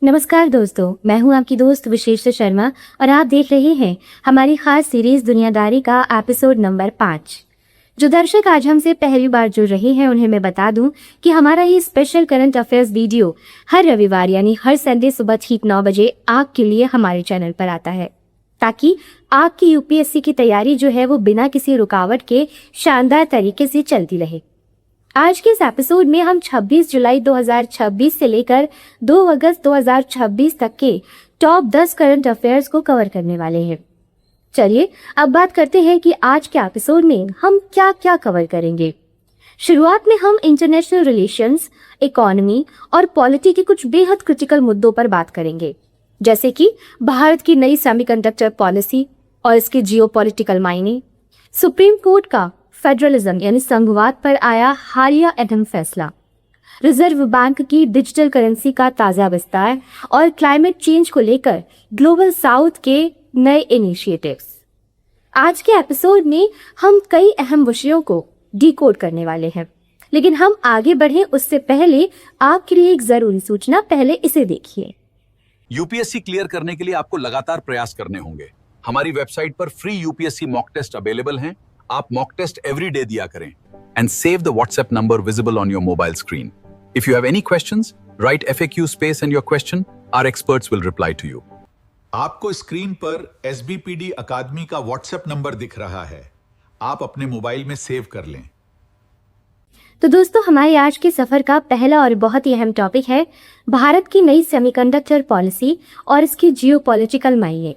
नमस्कार दोस्तों, मैं हूं आपकी दोस्त विशेष शर्मा और आप देख रहे हैं हमारी खास सीरीज दुनियादारी का एपिसोड नंबर 5। जो दर्शक आज हमसे पहली बार जुड़ रहे हैं उन्हें मैं बता दूं कि हमारा ये स्पेशल करंट अफेयर्स वीडियो हर रविवार यानी हर संडे सुबह ठीक 9 बजे आपके लिए हमारे चैनल पर आता है, ताकि आपकी यूपीएससी की तैयारी जो है वो बिना किसी रुकावट के शानदार तरीके से चलती रहे। आज के इस एपिसोड में हम 26 जुलाई 2026 से लेकर 2 अगस्त 2026 तक के टॉप 10 करंट अफेयर्स को कवर करने वाले हैं। चलिए अब बात करते हैं कि आज के एपिसोड में हम क्या क्या कवर करेंगे। शुरुआत में हम इंटरनेशनल रिलेशंस, इकोनॉमी और पॉलिटी के कुछ बेहद क्रिटिकल मुद्दों पर बात करेंगे, जैसे कि भारत की नई सेमीकंडक्टर पॉलिसी और इसके जियोपॉलिटिकल मायने, सुप्रीम कोर्ट का फेडरलिज्म यानी संघवाद पर आया हालिया अहम फैसला, रिजर्व बैंक की डिजिटल करेंसी का ताजा विस्तार और क्लाइमेट चेंज को लेकर ग्लोबल साउथ के नए इनिशिएटिव्स। आज के एपिसोड में हम कई अहम विषयों को डिकोड करने वाले हैं, लेकिन हम आगे बढ़े उससे पहले आपके लिए एक जरूरी सूचना, पहले इसे देखिए। यूपीएससी क्लियर करने के लिए आपको लगातार प्रयास करने होंगे। हमारी वेबसाइट पर free UPSC mock test available हैं। आप मॉक टेस्ट एवरी डे दिया करें and save the WhatsApp number visible on your mobile screen. If you have any questions, write FAQ space and your question, our experts will reply to you. आपको screen पर SBPD academy का WhatsApp number दिख रहा है, आप अपने mobile में save कर लें। तो दोस्तों, हमारे आज के सफर का पहला और बहुत ही अहम टॉपिक है भारत की नई सेमीकंडक्टर पॉलिसी और इसकी जियोपॉलिटिकल मायने।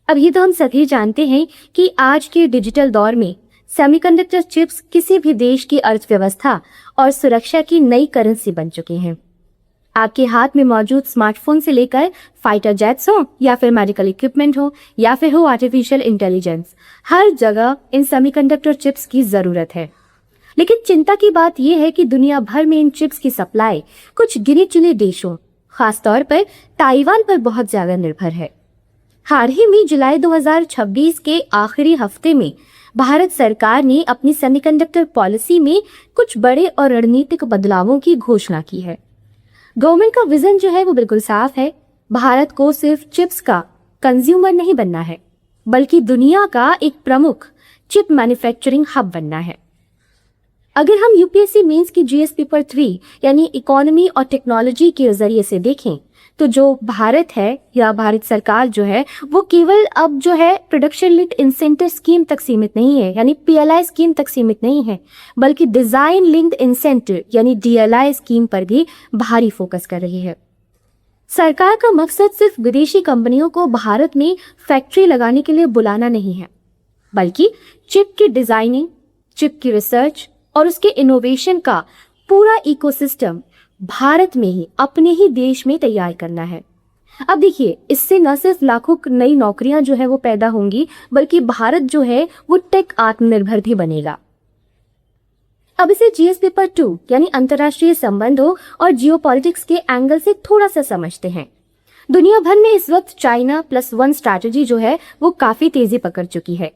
अब ये तो हम सभी जानते हैं कि आज के डिजिटल दौर में सेमीकंडक्टर चिप्स किसी भी देश की अर्थव्यवस्था और सुरक्षा की नई करेंसी बन चुके हैं। आपके हाथ में मौजूद स्मार्टफोन से लेकर फाइटर जेट्स हो या फिर मेडिकल इक्विपमेंट हो या फिर हो आर्टिफिशियल इंटेलिजेंस, हर जगह इन सेमीकंडक्टर चिप्स की जरूरत है। लेकिन चिंता की बात यह है कि दुनिया भर में इन चिप्स की सप्लाई कुछ गिने चुने देशों, खासतौर पर ताइवान पर बहुत ज्यादा निर्भर है। हाल ही में जुलाई 2026 के आखिरी हफ्ते में भारत सरकार ने अपनी सेमीकंडक्टर पॉलिसी में कुछ बड़े और रणनीतिक बदलावों की घोषणा की है। गवर्नमेंट का विजन जो है वो बिल्कुल साफ है। भारत को सिर्फ चिप्स का कंज्यूमर नहीं बनना है, बल्कि दुनिया का एक प्रमुख चिप मैन्युफैक्चरिंग हब बनना है। अगर हम यूपीएससी मेंस की GS पेपर 3 यानी इकोनॉमी और टेक्नोलॉजी के जरिए से देखें तो जो भारत है या भारत सरकार जो है वो केवल अब जो है प्रोडक्शन लिंक्ड इंसेंटिव स्कीम तक सीमित नहीं है, यानी PLI स्कीम तक सीमित नहीं है, बल्कि डिजाइन लिंक्ड इंसेंटिव यानी DLI स्कीम पर भी भारी फोकस कर रही है। सरकार का मकसद सिर्फ विदेशी कंपनियों को भारत में फैक्ट्री लगाने के लिए बुलाना नहीं है, बल्कि चिप की डिजाइनिंग, चिप की रिसर्च और उसके इनोवेशन का पूरा इकोसिस्टम भारत में ही, अपने ही देश में तैयार करना है। अब देखिए, इससे न सिर्फ लाखों नई नौकरियां जो है वो पैदा होंगी, बल्कि भारत जो है वो टेक आत्मनिर्भर भी बनेगा। अब इसे GS पेपर 2 यानी अंतर्राष्ट्रीय संबंधों और जियोपॉलिटिक्स के एंगल से थोड़ा सा समझते हैं। दुनिया भर में इस वक्त चाइना +1 स्ट्रैटेजी जो है वो काफी तेजी पकड़ चुकी है।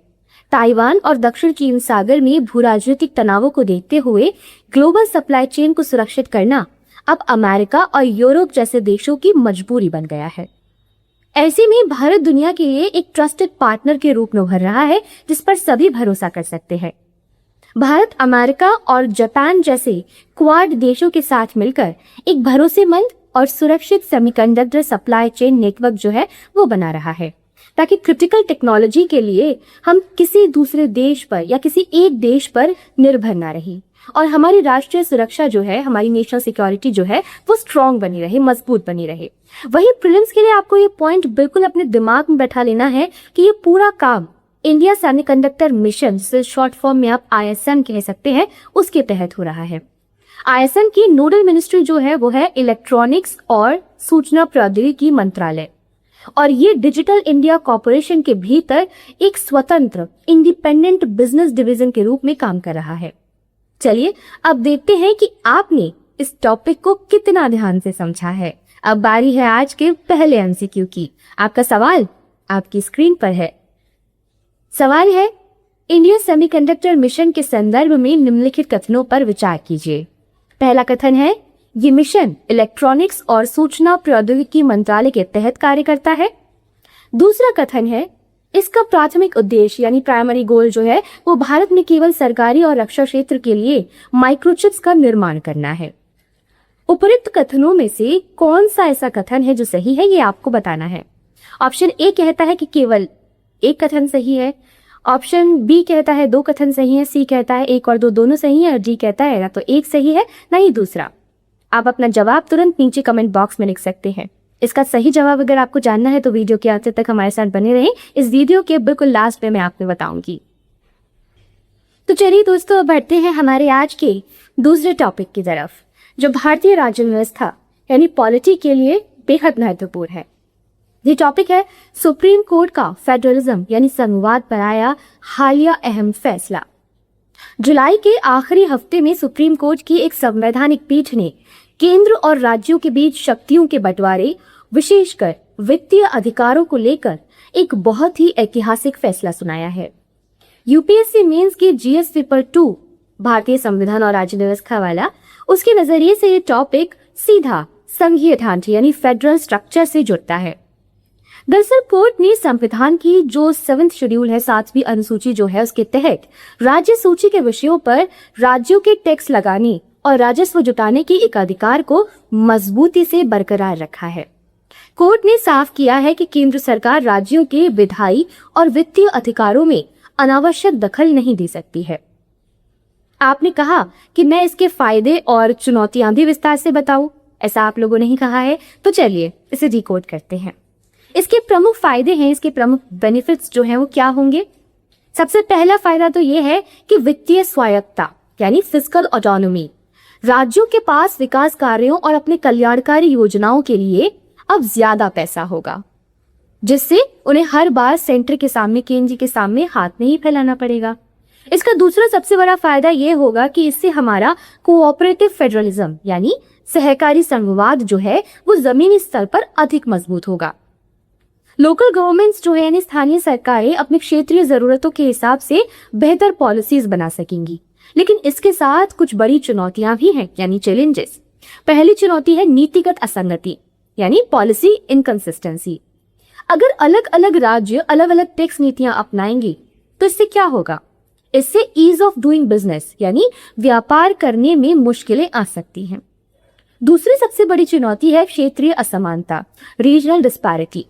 ताइवान और दक्षिण चीन सागर में भू राजनीतिक तनावों को देखते हुए ग्लोबल सप्लाई चेन को सुरक्षित करना अब अमेरिका और यूरोप जैसे देशों की मजबूरी बन गया है। ऐसे में भारत दुनिया के लिए एक ट्रस्टेड पार्टनर के रूप में उभर रहा है, जिस पर सभी भरोसा कर सकते हैं। भारत अमेरिका और जापान जैसे क्वाड देशों के साथ मिलकर एक भरोसेमंद और सुरक्षित सेमीकंडक्टर सप्लाई चेन नेटवर्क जो है वो बना रहा है, ताकि क्रिटिकल टेक्नोलॉजी के लिए हम किसी दूसरे देश पर या किसी एक देश पर निर्भर ना रही और हमारी राष्ट्रीय सुरक्षा जो है, हमारी नेशनल सिक्योरिटी जो है वो स्ट्रांग बनी रहे, मजबूत बनी रहे। वही प्रीलिम्स के लिए आपको ये पॉइंट बिल्कुल अपने दिमाग में बैठा लेना है कि ये पूरा काम इंडिया सेमीकंडक्टर मिशन, जिसे शॉर्ट फॉर्म में आप ISM कह सकते हैं, उसके तहत हो रहा है। ISM की नोडल मिनिस्ट्री जो है वो है इलेक्ट्रॉनिक्स और सूचना प्रौद्योगिकी मंत्रालय, और ये डिजिटल इंडिया कॉर्पोरेशन के भीतर एक स्वतंत्र इंडिपेंडेंट बिजनेस डिवीजन के रूप में काम कर रहा है। चलिए अब देखते हैं कि आपने इस टॉपिक को कितना ध्यान से समझा है। अब बारी है आज के पहले MCQ की। आपका सवाल आपकी स्क्रीन पर है। सवाल है, इंडिया सेमीकंडक्टर मिशन के संदर्भ में निम्नलिखित कथनों पर विचार कीजिए। पहला कथन है, ये मिशन इलेक्ट्रॉनिक्स और सूचना प्रौद्योगिकी मंत्रालय के तहत कार्य करता है। दूसरा कथन है इसका प्राथमिक उद्देश्य यानी प्राइमरी गोल जो है वो भारत में केवल सरकारी और रक्षा क्षेत्र के लिए माइक्रोचिप्स का निर्माण करना है। उपरोक्त कथनों में से कौन सा ऐसा कथन है जो सही है, ये आपको बताना है। ऑप्शन ए कहता है कि केवल एक कथन सही है, ऑप्शन बी कहता है 2 कथन सही है, सी कहता है 1 और 2 दोनों सही है, और डी कहता है ना तो एक सही है ना ही दूसरा। आप अपना जवाब तुरंत नीचे कमेंट बॉक्स में लिख सकते हैं। इसका सही जवाब अगर आपको जानना है तो वीडियो के अंत तक हमारे साथ बने रहें। इस वीडियो के बिल्कुल लास्ट में मैं आपको बताऊंगी। तो चलिए दोस्तों, अब बढ़ते हैं हमारे आज के दूसरे टॉपिक की तरफ, जो भारतीय राज्य व्यवस्था यानी पॉलिटी के लिए बेहद महत्वपूर्ण है। ये टॉपिक है सुप्रीम कोर्ट का फेडरलिज्म यानी संघवाद पर आया हालिया अहम फैसला। जुलाई के आखिरी हफ्ते में सुप्रीम कोर्ट की एक संवैधानिक पीठ ने केंद्र और राज्यों के बीच शक्तियों के बंटवारे, विशेषकर वित्तीय अधिकारों को लेकर एक बहुत ही ऐतिहासिक फैसला सुनाया है। यूपीएससी मेंस की जीएस पेपर 2 भारतीय संविधान और राज्य व्यवस्था वाला, उसके नजरिए से ये टॉपिक सीधा संघीय ढांचे यानी फेडरल स्ट्रक्चर से जुड़ता है। दरअसल कोर्ट ने संविधान की जो 7th शेड्यूल है, 7वीं अनुसूची जो है, उसके तहत राज्य सूची के विषयों पर राज्यों के टैक्स लगाने और राजस्व जुटाने के एक अधिकार को मजबूती से बरकरार रखा है। कोर्ट ने साफ किया है कि केंद्र सरकार राज्यों के विधायी और वित्तीय अधिकारों में अनावश्यक दखल नहीं दे सकती है। आपने कहा कि मैं इसके फायदे और चुनौतियां भी विस्तार से बताऊं, ऐसा आप लोगों ने ही कहा है, तो चलिए इसे डिकोड करते हैं। इसके प्रमुख फायदे हैं, इसके प्रमुख बेनिफिट्स जो हैं वो क्या होंगे। सबसे पहला फायदा तो ये है कि वित्तीय स्वायत्तता यानी फिस्कल ऑटोनॉमी, राज्यों के पास विकास कार्यों और अपने कल्याणकारी योजनाओं के लिए अब ज्यादा पैसा होगा, जिससे उन्हें हर बार सेंटर के सामने, केंद्र के सामने हाथ नहीं फैलाना पड़ेगा। इसका दूसरा सबसे बड़ा फायदा यह होगा कि इससे हमारा कोऑपरेटिव फेडरलिज्म यानी सहकारी संघवाद जो है वो जमीनी स्तर पर अधिक मजबूत होगा। लोकल गवर्नमेंट्स जो है यानी स्थानीय सरकारें अपनी क्षेत्रीय जरूरतों के हिसाब से बेहतर पॉलिसीज बना सकेंगी। लेकिन इसके साथ कुछ बड़ी चुनौतियां भी हैं यानी चैलेंजेस। पहली चुनौती है नीतिगत असंगति यानी पॉलिसी इनकंसिस्टेंसी। अगर अलग अलग राज्य अलग अलग टैक्स नीतियां अपनाएंगे तो इससे क्या होगा, इससे ईज ऑफ डूइंग बिजनेस यानी व्यापार करने में मुश्किलें आ सकती हैं। दूसरी सबसे बड़ी चुनौती है क्षेत्रीय असमानता, रीजनल डिस्पैरिटी।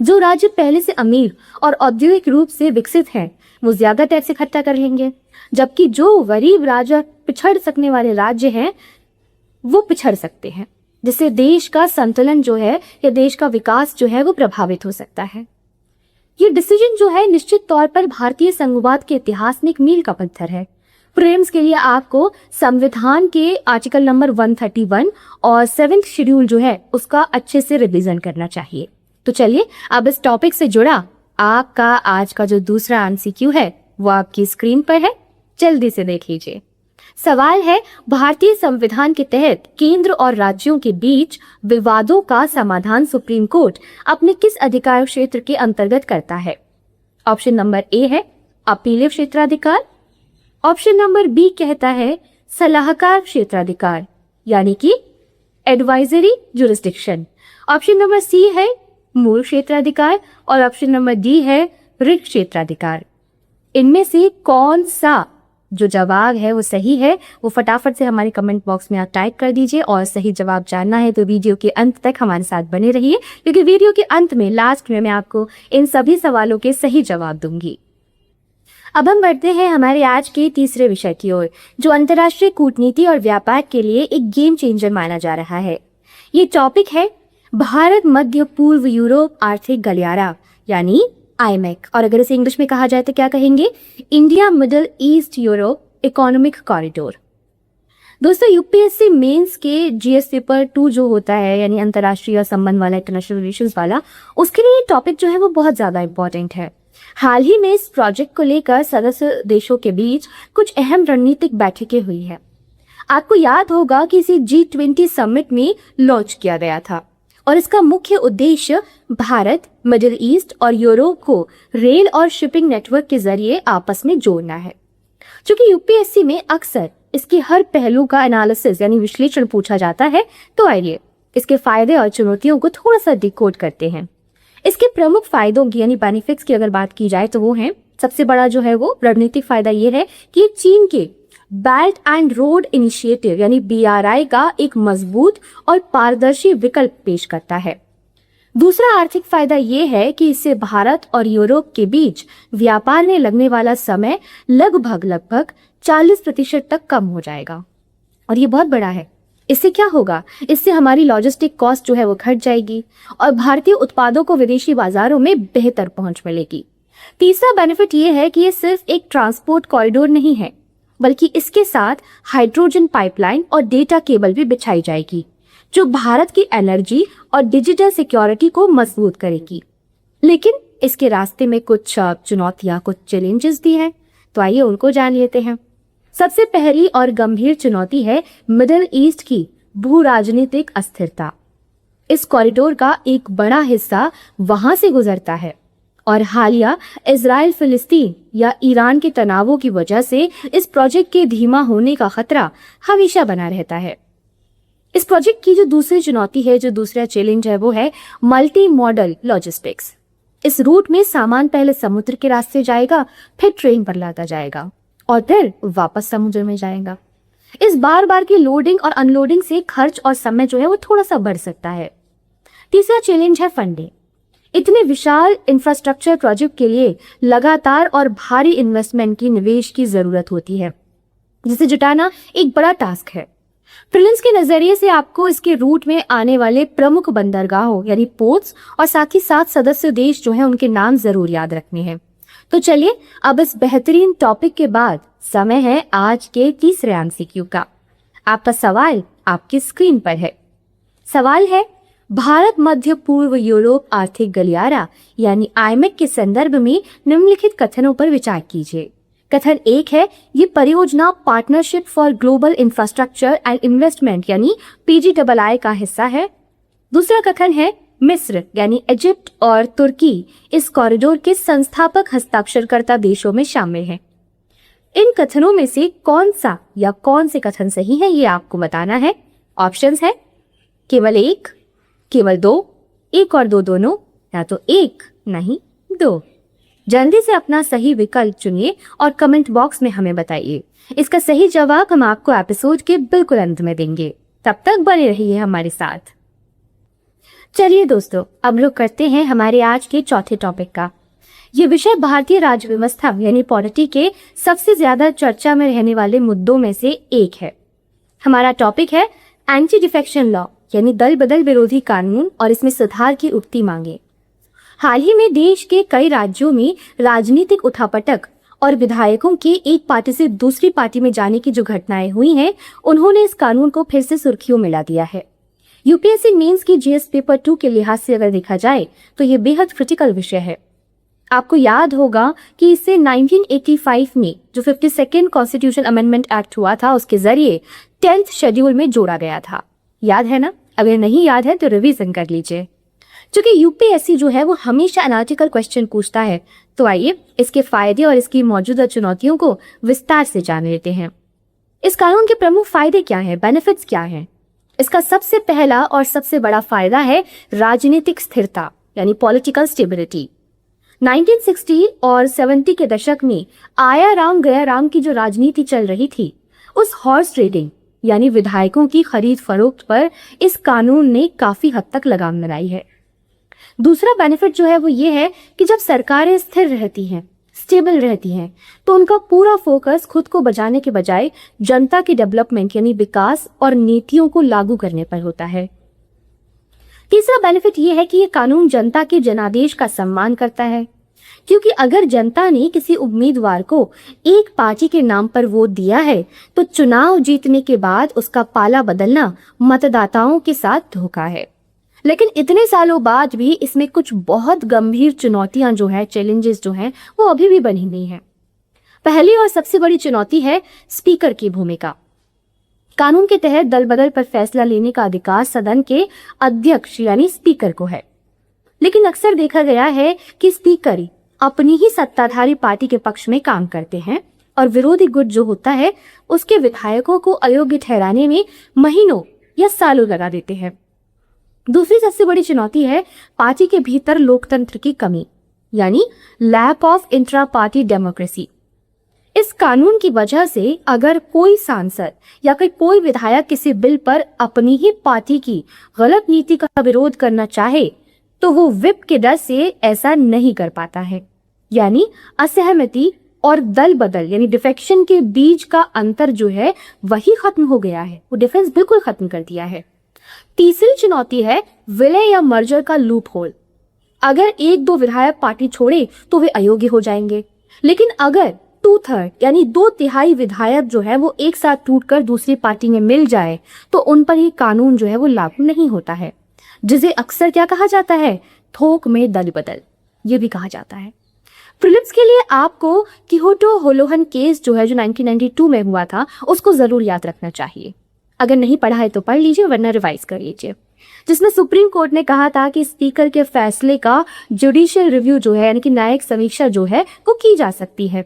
जो राज्य पहले से अमीर और औद्योगिक रूप से विकसित हैं वो ज्यादा टैक्स इकट्ठा कर लेंगे, जबकि जो गरीब राज्य, पिछड़ सकने वाले राज्य हैं वो पिछड़ सकते हैं, जिससे देश का संतुलन जो है या देश का विकास जो है वो प्रभावित हो सकता है। ये डिसीजन जो है निश्चित तौर पर भारतीय संघवाद के इतिहास में एक मील का पत्थर है। प्रीलिम्स के लिए आपको संविधान के आर्टिकल नंबर 131 और 7th शेड्यूल जो है उसका अच्छे से रिवीजन करना चाहिए। तो चलिए अब इस टॉपिक से जुड़ा आपका आज का जो दूसरा एमसीक्यू है वो आपकी स्क्रीन पर है, जल्दी से देख लीजिए। सवाल है, भारतीय संविधान के तहत केंद्र और राज्यों के बीच विवादों का समाधान सुप्रीम कोर्ट अपने किस अधिकार क्षेत्र के अंतर्गत करता है। ऑप्शन नंबर ए है अपीलीय क्षेत्राधिकार, ऑप्शन नंबर बी कहता है सलाहकार क्षेत्राधिकार यानी कि advisory jurisdiction, option number C है मूल क्षेत्राधिकार और ऑप्शन नंबर डी है रिक्त क्षेत्राधिकार। इनमें से कौन सा जो जवाब है वो सही है वो फटाफट से हमारे कमेंट बॉक्स में आप टाइप कर दीजिए। और सही जवाब जानना है तो वीडियो के अंत तक हमारे साथ बने रहिए, क्योंकि वीडियो के अंत में लास्ट में मैं आपको इन सभी सवालों के सही जवाब दूंगी। अब हम बढ़ते हैं हमारे आज के तीसरे विषय की ओर, जो अंतर्राष्ट्रीय कूटनीति और व्यापार के लिए एक गेम चेंजर माना जा रहा है। ये टॉपिक है भारत मध्य पूर्व यूरोप आर्थिक गलियारा यानी आईमेक, और अगर इसे इंग्लिश में कहा जाए तो क्या कहेंगे, India middle east Europe economic corridor. दोस्तों यूपीएससी मेंस के जीएस पेपर 2 जो होता है यानी अंतर्राष्ट्रीय संबंध वाला, इंटरनेशनल रिलेशंस वाला, उसके लिए ये टॉपिक जो है वो बहुत ज्यादा इंपॉर्टेंट है। हाल ही में इस प्रोजेक्ट को लेकर सदस्य देशों के बीच कुछ अहम रणनीतिक बैठकें हुई है। आपको याद होगा कि इसे G20 समिट में लॉन्च किया गया था और इसका मुख्य उद्देश्य भारत, मिडिल ईस्ट और यूरोप को रेल और शिपिंग नेटवर्क के जरिए आपस में जोड़ना है। क्योंकि यूपीएससी में अक्सर इसके हर पहलू का एनालिसिस यानी विश्लेषण पूछा जाता है। तो आइए इसके फायदे और चुनौतियों को थोड़ा सा डिकोड करते हैं। इसके प्रमुख फायदों की यानी बेनिफिट्स की अगर बात की जाए तो वो है, सबसे बड़ा जो है वो रणनीतिक फायदा ये है कि चीन के बेल्ट एंड रोड इनिशिएटिव यानी BRI का एक मजबूत और पारदर्शी विकल्प पेश करता है। दूसरा आर्थिक फायदा ये है कि इससे भारत और यूरोप के बीच व्यापार में लगने वाला समय लगभग 40% तक कम हो जाएगा और ये बहुत बड़ा है। इससे क्या होगा, इससे हमारी लॉजिस्टिक कॉस्ट जो है वो घट जाएगी और भारतीय उत्पादों को विदेशी बाजारों में बेहतर पहुंच मिलेगी। तीसरा बेनिफिट ये है कि ये सिर्फ एक ट्रांसपोर्ट कॉरिडोर नहीं है, बल्कि इसके साथ हाइड्रोजन पाइपलाइन और डेटा केबल भी बिछाई जाएगी, जो भारत की एनर्जी और डिजिटल सिक्योरिटी को मजबूत करेगी। लेकिन इसके रास्ते में कुछ चुनौतियां, कुछ चैलेंजेस भी हैं, तो आइए उनको जान लेते हैं। सबसे पहली और गंभीर चुनौती है मिडिल ईस्ट की भू राजनीतिक अस्थिरता। इस कॉरिडोर का एक बड़ा हिस्सा वहां से गुजरता है और हालिया इजराइल फिलिस्तीन या ईरान के तनावों की वजह से इस प्रोजेक्ट के धीमा होने का खतरा हमेशा बना रहता है। इस प्रोजेक्ट की जो दूसरी चुनौती है, जो दूसरा चैलेंज है, वो है मल्टी मॉडल लॉजिस्टिक्स। इस रूट में सामान पहले समुद्र के रास्ते जाएगा, फिर ट्रेन पर लादा जाएगा और फिर वापस समुद्र में जाएगा। इस बार बार की लोडिंग और अनलोडिंग से खर्च और समय जो है वो थोड़ा सा बढ़ सकता है। तीसरा चैलेंज है फंडिंग। इतने विशाल इंफ्रास्ट्रक्चर प्रोजेक्ट के लिए लगातार और भारी इन्वेस्टमेंट की निवेश की जरूरत होती है, जिसे जुटाना एक बड़ा टास्क है। प्रिलिम्स के नजरिए से आपको इसके रूट में आने वाले प्रमुख बंदरगाहों यानी पोर्ट्स और साथ ही साथ सदस्य देश जो है उनके नाम जरूर याद रखने हैं। तो चलिए अब इस बेहतरीन टॉपिक के बाद समय है आज के तीसरे MCQ का। आपका सवाल आपकी स्क्रीन पर है। सवाल है, भारत मध्य पूर्व यूरोप आर्थिक गलियारा यानी IMEC के संदर्भ में निम्नलिखित कथनों पर विचार कीजिए। कथन 1 है, ये परियोजना partnership for global infrastructure and investment यानी PGII का हिस्सा है। दूसरा कथन है, मिस्र यानी इजिप्ट और तुर्की इस कॉरिडोर के संस्थापक हस्ताक्षरकर्ता देशों में शामिल हैं। इन कथनों में से कौन सा या कौन से कथन सही है, ये आपको बताना है। ऑप्शंस है केवल 1, केवल 2, 1 और 2 दोनों, या तो 1 नहीं 2। जल्दी से अपना सही विकल्प चुनिए और कमेंट बॉक्स में हमें बताइए। इसका सही जवाब हम आपको एपिसोड के बिल्कुल अंत में देंगे। तब तक बने रहिए हमारे साथ। चलिए दोस्तों, अब रुक करते हैं हमारे आज के चौथे टॉपिक का। ये विषय भारतीय राज्य व्यवस्था यानी पॉलिटी के सबसे ज्यादा चर्चा में रहने वाले मुद्दों में से एक है। हमारा टॉपिक है एंटी डिफेक्शन लॉ यानी दल बदल विरोधी कानून और इसमें सुधार की उठती मांगे। हाल ही में देश के कई राज्यों में राजनीतिक उठापटक और विधायकों के एक पार्टी से दूसरी पार्टी में जाने की जो घटनाएं हुई हैं, उन्होंने इस कानून को फिर से सुर्खियों में ला दिया है। यूपीएससी मेंस की जीएस पेपर 2 के लिहाज से अगर देखा जाए तो ये बेहद क्रिटिकल विषय है। आपको याद होगा कि इससे 1985 में जो 52nd कॉन्स्टिट्यूशन अमेंडमेंट एक्ट हुआ था, उसके जरिए 10th शेड्यूल में जोड़ा गया था। याद है ना? अगर नहीं याद है तो रिवीजन कर लीजिए। क्योंकि यूपीएससी जो है वो हमेशा एनालिटिकल क्वेश्चन पूछता है, तो आइए इसके फायदे और इसकी मौजूदा चुनौतियों को विस्तार से जान लेते हैं। इस कानून के प्रमुख फायदे क्या हैं, बेनिफिट्स क्या हैं? इसका सबसे पहला और सबसे बड़ा फायदा है राजनीतिक स्थिरता यानी पॉलिटिकल स्टेबिलिटी। 1960 और 70 के दशक में आया राम गया राम की जो राजनीति चल रही थी, उस हॉर्स ट्रेडिंग यानी विधायकों की खरीद फरोख्त पर इस कानून ने काफी हद तक लगाम लगाई है। दूसरा बेनिफिट जो है वो ये है कि जब सरकारें स्थिर रहती हैं, स्टेबल रहती हैं, तो उनका पूरा फोकस खुद को बचाने के बजाय जनता की डेवलपमेंट यानी विकास और नीतियों को लागू करने पर होता है। तीसरा बेनिफिट ये है कि ये कानून जनता के जनादेश का सम्मान करता है, क्योंकि अगर जनता ने किसी उम्मीदवार को एक पार्टी के नाम पर वोट दिया है तो चुनाव जीतने के बाद उसका पाला बदलना मतदाताओं के साथ धोखा है। लेकिन इतने सालों बाद भी इसमें कुछ बहुत गंभीर चुनौतियां जो है, चैलेंजेस जो हैं, वो अभी भी बनी नहीं है। पहली और सबसे बड़ी चुनौती है स्पीकर की भूमिका। कानून के तहत दल बदल पर फैसला लेने का अधिकार सदन के अध्यक्ष यानी स्पीकर को है, लेकिन अक्सर देखा गया है कि स्पीकर अपनी ही सत्ताधारी पार्टी के पक्ष में काम करते हैं और विरोधी गुट जो होता है उसके विधायकों को अयोग्य ठहराने में महीनों या सालों लगा देते हैं। दूसरी सबसे बड़ी चुनौती है पार्टी के भीतर लोकतंत्र की कमी, यानी lack of intra party democracy. इस कानून की वजह से अगर कोई सांसद या कोई विधायक किसी बिल पर अपनी ही पार्टी की गलत नीति का विरोध करना चाहे तो वो विप के डर से ऐसा नहीं कर पाता है। यानी असहमति और दल बदल यानी डिफेक्शन के बीच का अंतर जो है वही खत्म हो गया है, वो डिफरेंस बिल्कुल खत्म कर दिया है। तीसरी चुनौती है विलय या मर्जर का लूप होल। अगर एक दो विधायक पार्टी छोड़े तो वे अयोग्य हो जाएंगे, लेकिन अगर 2/3 यानी 2/3 विधायक जो है वो एक साथ टूटकर दूसरी पार्टी में मिल जाए तो उन पर ये कानून जो है वो लागू नहीं होता है, जिसे अक्सर क्या कहा जाता है, थोक में दल बदल, ये भी कहा जाता है। प्रीलिम्स के लिए आपको किहोटो होलोहन केस जो है जो 1992 में हुआ था उसको जरूर याद रखना चाहिए। अगर नहीं पढ़ा है तो पढ़ लीजिए, वरना रिवाइज कर लीजिए, जिसमें सुप्रीम कोर्ट ने कहा था कि स्पीकर के फैसले का जुडिशियल रिव्यू जो है यानी कि न्यायिक समीक्षा जो है वो की जा सकती है।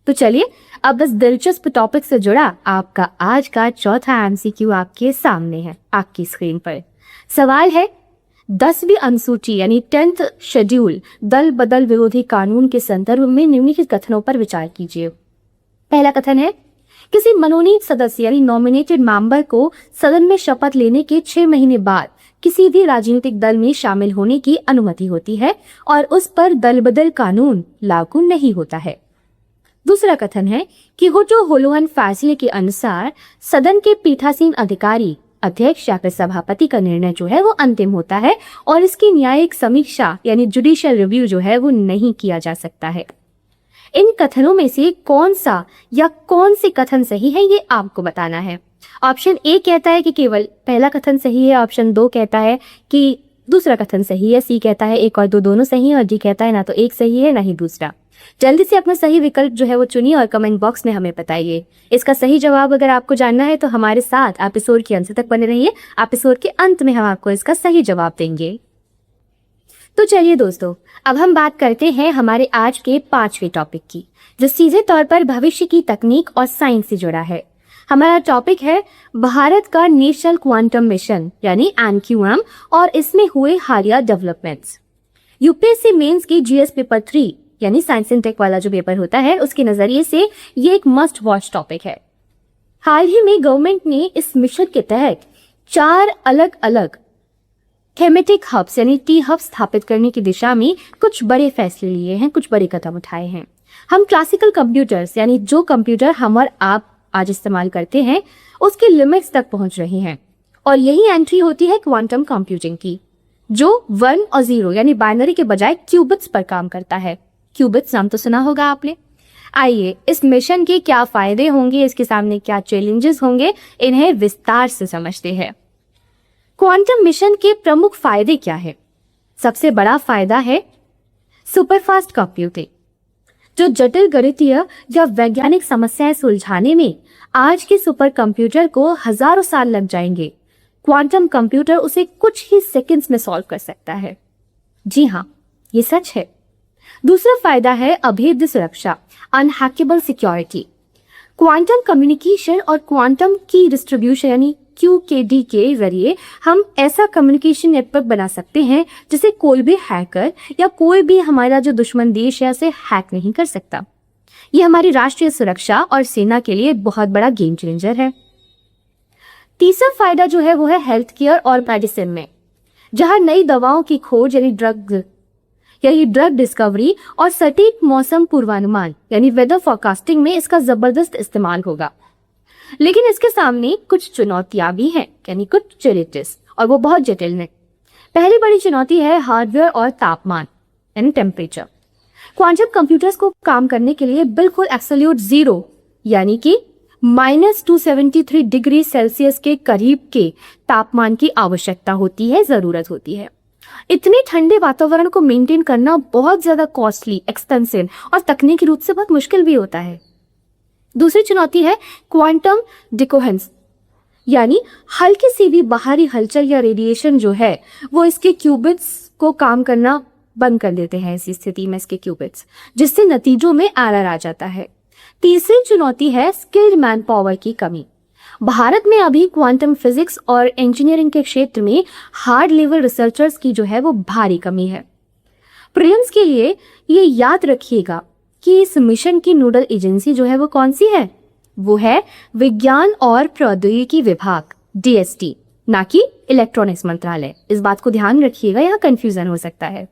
तो चलिए अब इस दिलचस्प टॉपिक से जुड़ा आपका आज का चौथा एमसीक्यू आपके सामने है, आपकी स्क्रीन पर। सवाल है 10वीं अनुसूची यानी 10th शेड्यूल दल बदल विरोधी कानून के संदर्भ में निम्नलिखित कथनों पर विचार कीजिए। पहला कथन है किसी मनोनीत सदस्य यानी नॉमिनेटेड मेंबर को सदन में शपथ लेने के 6 महीने बाद किसी भी राजनीतिक दल में शामिल होने की अनुमति होती है और उस पर दल बदल कानून लागू नहीं होता है। दूसरा कथन है कि किहोटो होलोहन फैसले के अनुसार सदन के पीठासीन अधिकारी अध्यक्ष या फिर सभापति का निर्णय जो है वो अंतिम होता है और इसकी न्यायिक समीक्षा यानी जुडिशियल रिव्यू जो है वो नहीं किया जा सकता है। इन कथनों में से कौन सा या कौन से कथन सही है ये आपको बताना है। ऑप्शन ए कहता है कि केवल पहला कथन सही है, ऑप्शन 2 कहता है कि दूसरा कथन सही है, सी कहता है 1 और 2 दोनों सही है और डी कहता है ना तो एक सही है ना ही दूसरा। जल्दी से अपना सही विकल्प जो है वो चुनिए और कमेंट बॉक्स में हमें बताइए। इसका सही जवाब अगर आपको जानना है तो हमारे साथ एपिसोड के अंत तक बने रहिए। एपिसोड के अंत में हम आपको इसका सही जवाब देंगे। तो चलिए दोस्तों, अब हम बात करते हैं हमारे आज के 5वें टॉपिक की, जो सीधे तौर पर भविष्य की तकनीक और साइंस से जुड़ा है। हमारा टॉपिक है भारत का नेशनल क्वांटम मिशन यानी एनक्यूएम और इसमें हुए हालिया डेवलपमेंट्स। यूपीएससी मेंस की जीएस पेपर 3 यानी साइंस एंड टेक वाला जो पेपर होता है उसके नजरिए से ये एक मस्ट वॉच टॉपिक है। हाल ही में गवर्नमेंट ने इस मिशन के तहत 4 अलग अलग थेमेटिक हब्स यानी टी हब स्थापित करने की दिशा में कुछ बड़े फैसले लिए हैं, कुछ बड़े कदम उठाए हैं। हम क्लासिकल कंप्यूटर्स यानी जो कंप्यूटर हम और आप आज इस्तेमाल करते हैं उसके लिमिट्स तक पहुंच रहे हैं और यही एंट्री होती है क्वांटम कंप्यूटिंग की, जो 1 और 0 यानी बाइनरी के बजाय क्यूबिट्स पर काम करता है। क्यूबिट्स नाम तो सुना होगा आपने। आइए इस मिशन के क्या फायदे होंगे, इसके सामने क्या चैलेंजेस होंगे, इन्हें विस्तार से समझते हैं। क्वांटम मिशन के प्रमुख फायदे क्या है? सबसे बड़ा फायदा है सुपरफास्ट कंप्यूटिंग। जो जटिल गणितीय या वैज्ञानिक समस्याएं सुलझाने में आज के सुपर कंप्यूटर को हजारों साल लग जाएंगे, क्वांटम कंप्यूटर उसे कुछ ही सेकंड्स में सॉल्व कर सकता है। जी हाँ, ये सच है। दूसरा फायदा है अभेद्य सुरक्षा, अनहैकेबल सिक्योरिटी। क्वांटम कम्युनिकेशन और क्वांटम की डिस्ट्रीब्यूशन यानी QKD के जरिए हम ऐसा कम्युनिकेशन नेटवर्क बना सकते हैं जिसे कोई भी हैकर या कोई भी हमारा जो दुश्मन देश है उसे हैक नहीं कर सकता। ये हमारी राष्ट्रीय सुरक्षा और सेना के लिए बहुत बड़ा गेम चेंजर है। तीसरा फायदा जो है वो है हेल्थ केयर और मेडिसिन में, जहां नई दवाओं की खोज यानी ड्रग डिस्कवरी और सटीक मौसम पूर्वानुमान यानी वेदर फोरकास्टिंग में इसका जबरदस्त इस्तेमाल होगा। लेकिन इसके सामने कुछ चुनौतियां भी हैं, यानी कुछ चैलेंजेस, और वो बहुत जटिल हैं। पहली बड़ी चुनौती है हार्डवेयर और तापमान यानी टेम्परेचर। क्वांटम कंप्यूटर्स को काम करने के लिए बिल्कुल एब्सोल्यूट 0 यानी कि -273 डिग्री सेल्सियस के करीब के तापमान की आवश्यकता होती है, जरूरत होती है। इतने ठंडे वातावरण को मेंटेन करना बहुत ज्यादा कॉस्टली, एक्सपेंसिव और तकनीकी रूप से बहुत मुश्किल भी होता है। दूसरी चुनौती है क्वांटम डिकोहेरेंस, यानी हल्की सी भी बाहरी हलचल या रेडिएशन जो है वो इसके क्यूबिट्स को काम करना बंद कर देते हैं। ऐसी स्थिति में इसके क्यूबिट्स, जिससे नतीजों में एरर आ जाता है। तीसरी चुनौती है स्किल्ड मैन पावर की कमी। भारत में अभी क्वांटम फिजिक्स और इंजीनियरिंग के क्षेत्र में हार्ड लेवल रिसर्चर्स की जो है वो भारी कमी है। प्रीलिम्स के लिए ये याद रखिएगा कि इस मिशन की नोडल एजेंसी जो है वो कौन सी है, वो है विज्ञान और प्रौद्योगिकी विभाग DST, ना कि इलेक्ट्रॉनिक्स मंत्रालय। इस बात को ध्यान रखिएगा, यहाँ कंफ्यूजन हो सकता है।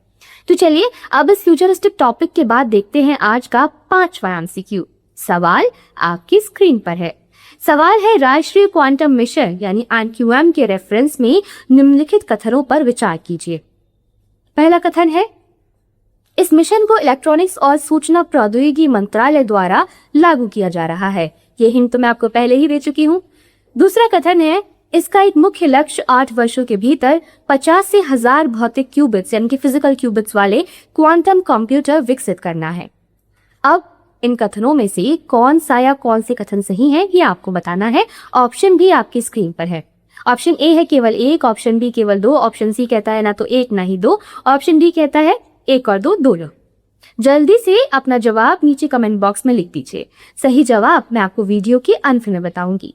तो चलिए अब इस फ्यूचरिस्टिक टॉपिक के बाद देखते हैं आज का 5वां MCQ। सवाल आपकी स्क्रीन पर है। सवाल है राष्ट्रीय क्वांटम मिशन यानी IQM के रेफरेंस में निम्नलिखित कथनों पर विचार कीजिए। पहला कथन है, इस मिशन को इलेक्ट्रॉनिक्स और सूचना प्रौद्योगिकी मंत्रालय द्वारा लागू किया जा रहा है। ये हिंट तो मैं आपको पहले ही दे चुकी हूँ। दूसरा कथन है, इसका एक मुख्य लक्ष्य 8 वर्षों के भीतर 50 से 1000 भौतिक क्यूबिट्स यानी कि फिजिकल क्यूबिट्स वाले क्वांटम कंप्यूटर विकसित करना है। अब इन कथनों में से कौन सा या कौन से कथन सही है ये आपको बताना है। ऑप्शन भी आपकी स्क्रीन पर है। ऑप्शन ए है केवल 1, ऑप्शन बी केवल 2, ऑप्शन सी कहता है ना तो 1 ना ही 2, ऑप्शन डी कहता है 1 और 2 दोनों। जल्दी से अपना जवाब नीचे कमेंट बॉक्स में लिख दीजिए। सही जवाब मैं आपको वीडियो के अंत में बताऊंगी।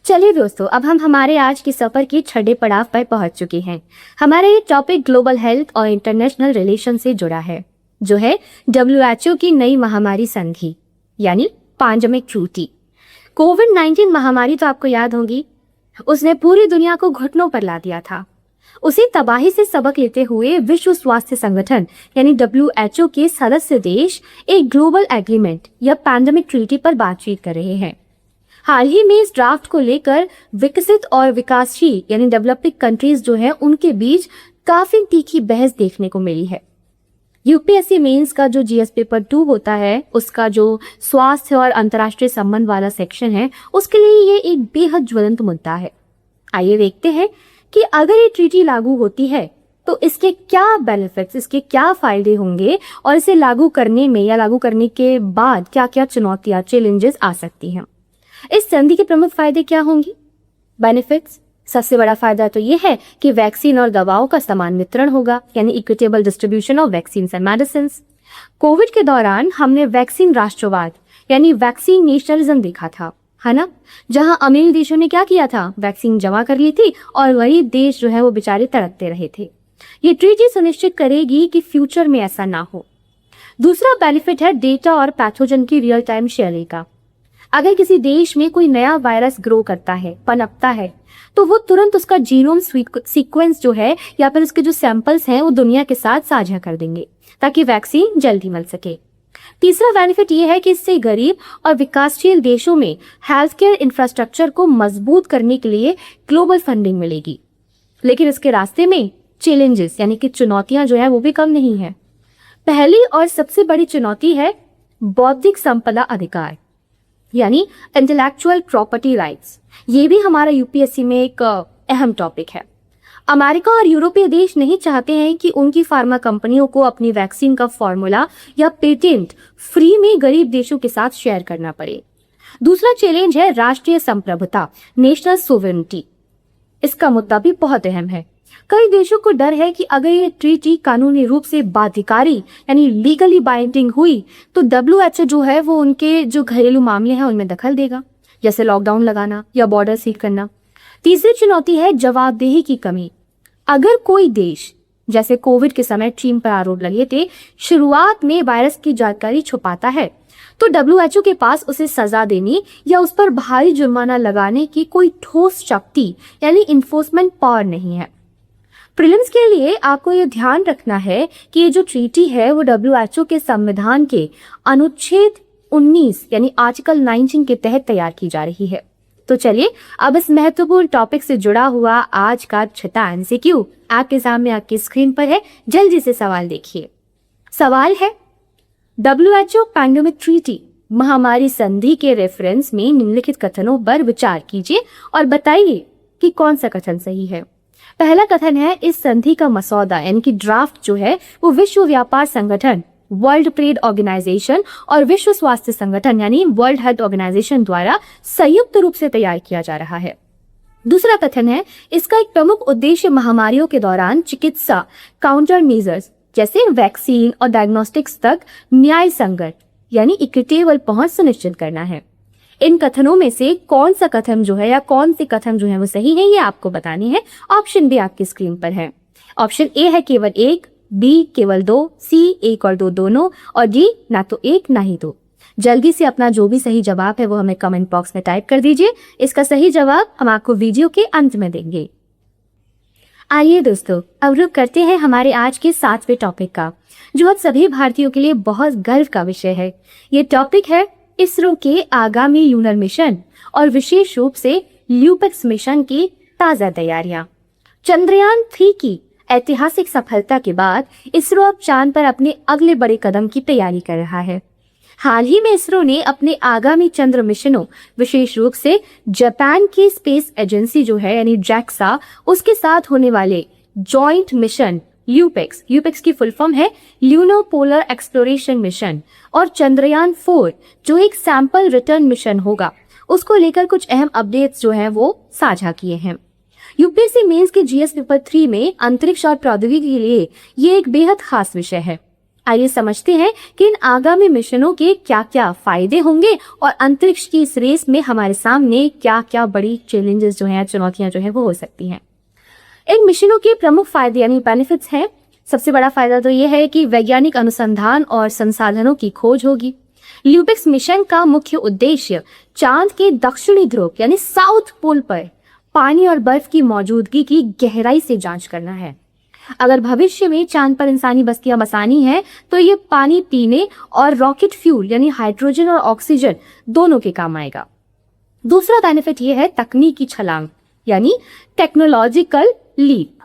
चलिए दोस्तों, अब हम हमारे आज के सफर के 6ठे पड़ाव पर पहुंच चुके हैं। हमारा ये टॉपिक ग्लोबल हेल्थ और इंटरनेशनल रिलेशन से जुड़ा है, जो है WHO की नई महामारी संधि यानी पैंडेमिक ट्रीटी। कोविड-19 महामारी तो आपको याद होगी, उसने पूरी दुनिया को घुटनों पर ला दिया था। उसी तबाही से सबक लेते हुए विश्व स्वास्थ्य संगठन यानी WHO के सदस्य देश एक ग्लोबल एग्रीमेंट या पैंडेमिक ट्रीटी पर बातचीत कर रहे हैं। हाल ही में इस ड्राफ्ट को लेकर विकसित और विकासशील यानी डेवलपिंग कंट्रीज जो है उनके बीच काफी तीखी बहस देखने को मिली है। UPSC मेंस का जो GS पेपर 2 होता है, उसका जो स्वास्थ्य और अंतर्राष्ट्रीय संबंध वाला सेक्शन है, उसके लिए ये एक बेहद ज्वलंत मुद्दा है। आइए देखते हैं कि अगर ये ट्रीटी लागू होती है तो इसके क्या बेनिफिट्स, इसके क्या फायदे होंगे और इसे लागू करने में या लागू करने के बाद क्या क्या चुनौतियां, चैलेंजेस आ सकती हैं। इस संधि के प्रमुख फायदे क्या होंगे? बेनिफिट्स, सबसे बड़ा फायदा तो ये है कि वैक्सीन और दवाओं का समान वितरण होगा यानी equitable distribution of vaccine and medicines. Covid के दौरान हमने वैक्सीन राष्ट्रवाद यानी वैक्सीन नेशनलिज्म देखा था, है ना, जहां अमीर देशों ने क्या किया था, वैक्सीन जमा कर ली थी और गरीब देश जो है वो बेचारे तड़पते रहे थे। ये ट्रीटी सुनिश्चित करेगी कि फ्यूचर में ऐसा ना हो। दूसरा बेनिफिट है डेटा और पैथोजन की रियल टाइम शेयरिंग का। अगर किसी देश में कोई नया वायरस ग्रो करता है, पनपता है, तो वो तुरंत उसका जीनोम सीक्वेंस जो है या फिर उसके जो सैंपल्स हैं वो दुनिया के साथ साझा कर देंगे ताकि वैक्सीन जल्दी मिल सके। तीसरा बेनिफिट ये है कि इससे गरीब और विकासशील देशों में हेल्थ केयर इंफ्रास्ट्रक्चर को मजबूत करने के लिए ग्लोबल फंडिंग मिलेगी। लेकिन इसके रास्ते में चैलेंजेस यानी कि चुनौतियां जो है वो भी कम नहीं है। पहली और सबसे बड़ी चुनौती है बौद्धिक संपदा अधिकार यानी इंटेलेक्चुअल प्रॉपर्टी राइट्स। ये भी हमारा UPSC में एक अहम टॉपिक है। अमेरिका और यूरोपीय देश नहीं चाहते हैं कि उनकी फार्मा कंपनियों को अपनी वैक्सीन का फॉर्मूला या पेटेंट फ्री में गरीब देशों के साथ शेयर करना पड़े। दूसरा चैलेंज है राष्ट्रीय संप्रभुता, नेशनल सोवरेनिटी। इसका मुद्दा भी बहुत अहम है। कई देशों को डर है कि अगर ये ट्रीटी कानूनी रूप से बाध्यकारी यानी लीगली बाइंडिंग हुई तो WHO जो है वो उनके जो घरेलू मामले हैं उनमें दखल देगा, जैसे लॉकडाउन लगाना या बॉर्डर सील करना। तीसरी चुनौती है जवाबदेही की कमी। अगर कोई देश, जैसे कोविड के समय चीन पर आरोप लगे थे, शुरुआत में वायरस की जानकारी छुपाता है तो WHO के पास उसे सजा देने या उस पर भारी जुर्माना लगाने की कोई ठोस शक्ति यानी इन्फोर्समेंट पावर नहीं है। प्रीलिम्स के लिए आपको ये ध्यान रखना है कि ये जो ट्रीटी है वो WHO के संविधान के अनुच्छेद 19 यानी आर्टिकल 19 के तहत तैयार की जा रही है। तो चलिए अब इस महत्वपूर्ण टॉपिक से जुड़ा हुआ आज का 6था MCQ आपके सामने आपकी स्क्रीन पर है। जल्दी से सवाल देखिए। सवाल है WHO पैंडेमिक ट्रीटी महामारी संधि के रेफरेंस में निम्नलिखित कथनों पर विचार कीजिए और बताइए कि कौन सा कथन सही है। पहला कथन है इस संधि का मसौदा यानी कि ड्राफ्ट जो है वो विश्व व्यापार संगठन वर्ल्ड ट्रेड ऑर्गेनाइजेशन और विश्व स्वास्थ्य संगठन यानी वर्ल्ड हेल्थ ऑर्गेनाइजेशन द्वारा संयुक्त रूप से तैयार किया जा रहा है। दूसरा कथन है इसका एक प्रमुख उद्देश्य महामारियों के दौरान चिकित्सा काउंटर मेजर्स जैसे वैक्सीन और डायग्नोस्टिक्स तक न्याय संगत यानी इक्विटेबल पहुंच सुनिश्चित करना है। इन कथनों में से कौन सा कथन जो है या कौन से कथन जो है वो सही है, ये आपको बतानी है। ऑप्शन भी आपकी स्क्रीन पर है। ऑप्शन ए है केवल एक, बी केवल दो, सी एक और दो दोनों, और डी ना तो एक ना ही दो। जल्दी से अपना जो भी सही जवाब है वो हमें कमेंट बॉक्स में टाइप कर दीजिए। इसका सही जवाब हम आपको वीडियो के अंत में देंगे। आइए दोस्तों, अब रुक करते हैं हमारे आज के 7वें टॉपिक का, जो अब सभी भारतीयों के लिए बहुत गर्व का विषय है। ये टॉपिक है इसरो के आगामी लूनर मिशन और विशेष रूप से ल्यूपेक्स मिशन की ताजा तैयारियां। चंद्रयान 3 की ऐतिहासिक सफलता के बाद इसरो अब चांद पर अपने अगले बड़े कदम की तैयारी कर रहा है। हाल ही में इसरो ने अपने आगामी चंद्र मिशनों, विशेष रूप से जापान की स्पेस एजेंसी जो है यानी जैक्सा, उसके साथ होने वाले जॉइंट मिशन ल्यूपेक्स की फुल फॉर्म है ल्यूनो पोलर एक्सप्लोरेशन मिशन, और चंद्रयान 4 जो एक सैंपल रिटर्न मिशन होगा, उसको लेकर कुछ अहम अपडेट्स जो है वो साझा किए हैं। यूपीएससी मेंस के जीएस पेपर 3 में अंतरिक्ष और प्रौद्योगिकी के लिए ये एक बेहद खास विषय है। आइए समझते हैं कि इन आगामी मिशनों के क्या क्या फायदे होंगे और अंतरिक्ष की इस रेस में हमारे सामने क्या क्या बड़ी चैलेंजेस जो हैं, चुनौतियां जो है वो हो सकती हैं। इन मिशनों के प्रमुख फायदे यानी बेनिफिट्स हैं। सबसे बड़ा फायदा तो ये है कि वैज्ञानिक अनुसंधान और संसाधनों की खोज होगी। ल्यूपेक्स मिशन का मुख्य उद्देश्य चांद के दक्षिणी ध्रुव यानी साउथ पोल पर पानी और बर्फ की मौजूदगी की गहराई से जांच करना है। अगर भविष्य में चांद पर इंसानी बस्तियां बसानी है तो ये पानी पीने और रॉकेट फ्यूल यानी हाइड्रोजन और ऑक्सीजन दोनों के काम आएगा। दूसरा बेनिफिट ये है तकनीकी छलांग यानी टेक्नोलॉजिकल लीप।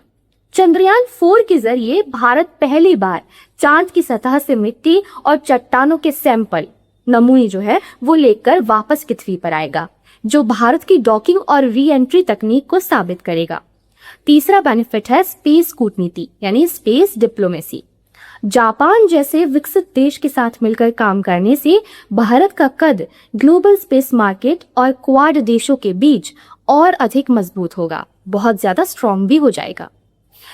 चंद्रयान 4 के जरिए भारत पहली बार चांद की सतह से मिट्टी और चट्टानों के सैंपल नमूने जो है वो लेकर वापस पृथ्वी पर आएगा, जो भारत की डॉकिंग और री एंट्री तकनीक को साबित करेगा। तीसरा बेनिफिट है स्पेस कूटनीति यानी स्पेस डिप्लोमेसी। जापान जैसे विकसित देश के साथ मिलकर काम करने से भारत का कद ग्लोबल स्पेस मार्केट और क्वाड देशों के बीच और अधिक मजबूत होगा, बहुत ज्यादा स्ट्रॉन्ग भी हो जाएगा।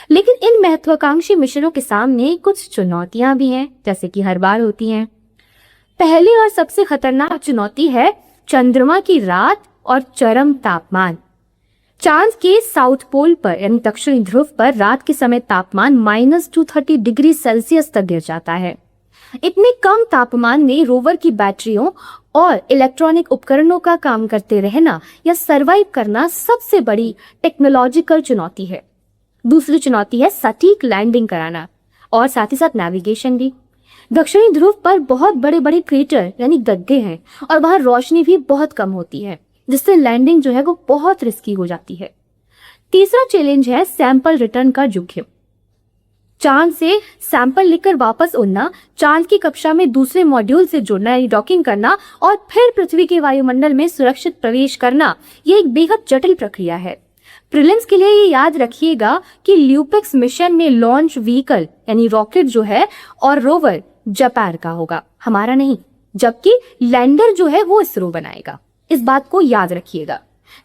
लेकिन इन महत्वाकांक्षी मिशनों के सामने कुछ चुनौतियां भी हैं, जैसे कि हर बार होती हैं। पहली और सबसे खतरनाक चुनौती है चंद्रमा की रात और चरम तापमान। चांद के साउथ पोल पर यानी दक्षिणी ध्रुव पर रात के समय तापमान -230 डिग्री सेल्सियस तक गिर जाता है। इतने कम तापमान में रोवर की बैटरियों और इलेक्ट्रॉनिक उपकरणों का काम करते रहना या सरवाइव करना सबसे बड़ी टेक्नोलॉजिकल चुनौती है। दूसरी चुनौती है सटीक लैंडिंग कराना और साथ ही साथ नेविगेशन भी। दक्षिणी ध्रुव पर बहुत बड़े बड़े क्रेटर यानी गड्ढे हैं और वहां रोशनी भी बहुत कम होती है, जिससे लैंडिंग जो है वो बहुत रिस्की हो जाती है। तीसरा चैलेंज है सैंपल रिटर्न का जोखिम। चांद से सैंपल लेकर वापस उड़ना, चांद की कक्षा में दूसरे मॉड्यूल से जुड़ना यानी डॉकिंग करना और फिर पृथ्वी के वायुमंडल में सुरक्षित प्रवेश करना, ये एक बेहद जटिल प्रक्रिया है। प्रीलिम्स के लिए ये याद रखिएगा कि ल्यूपेक्स मिशन में लॉन्च व्हीकल यानी रॉकेट जो है और रोवर जापान का होगा, हमारा नहीं, जबकि लैंडर जो है वो इसरो बनाएगा। इस बात को याद रखिएगा।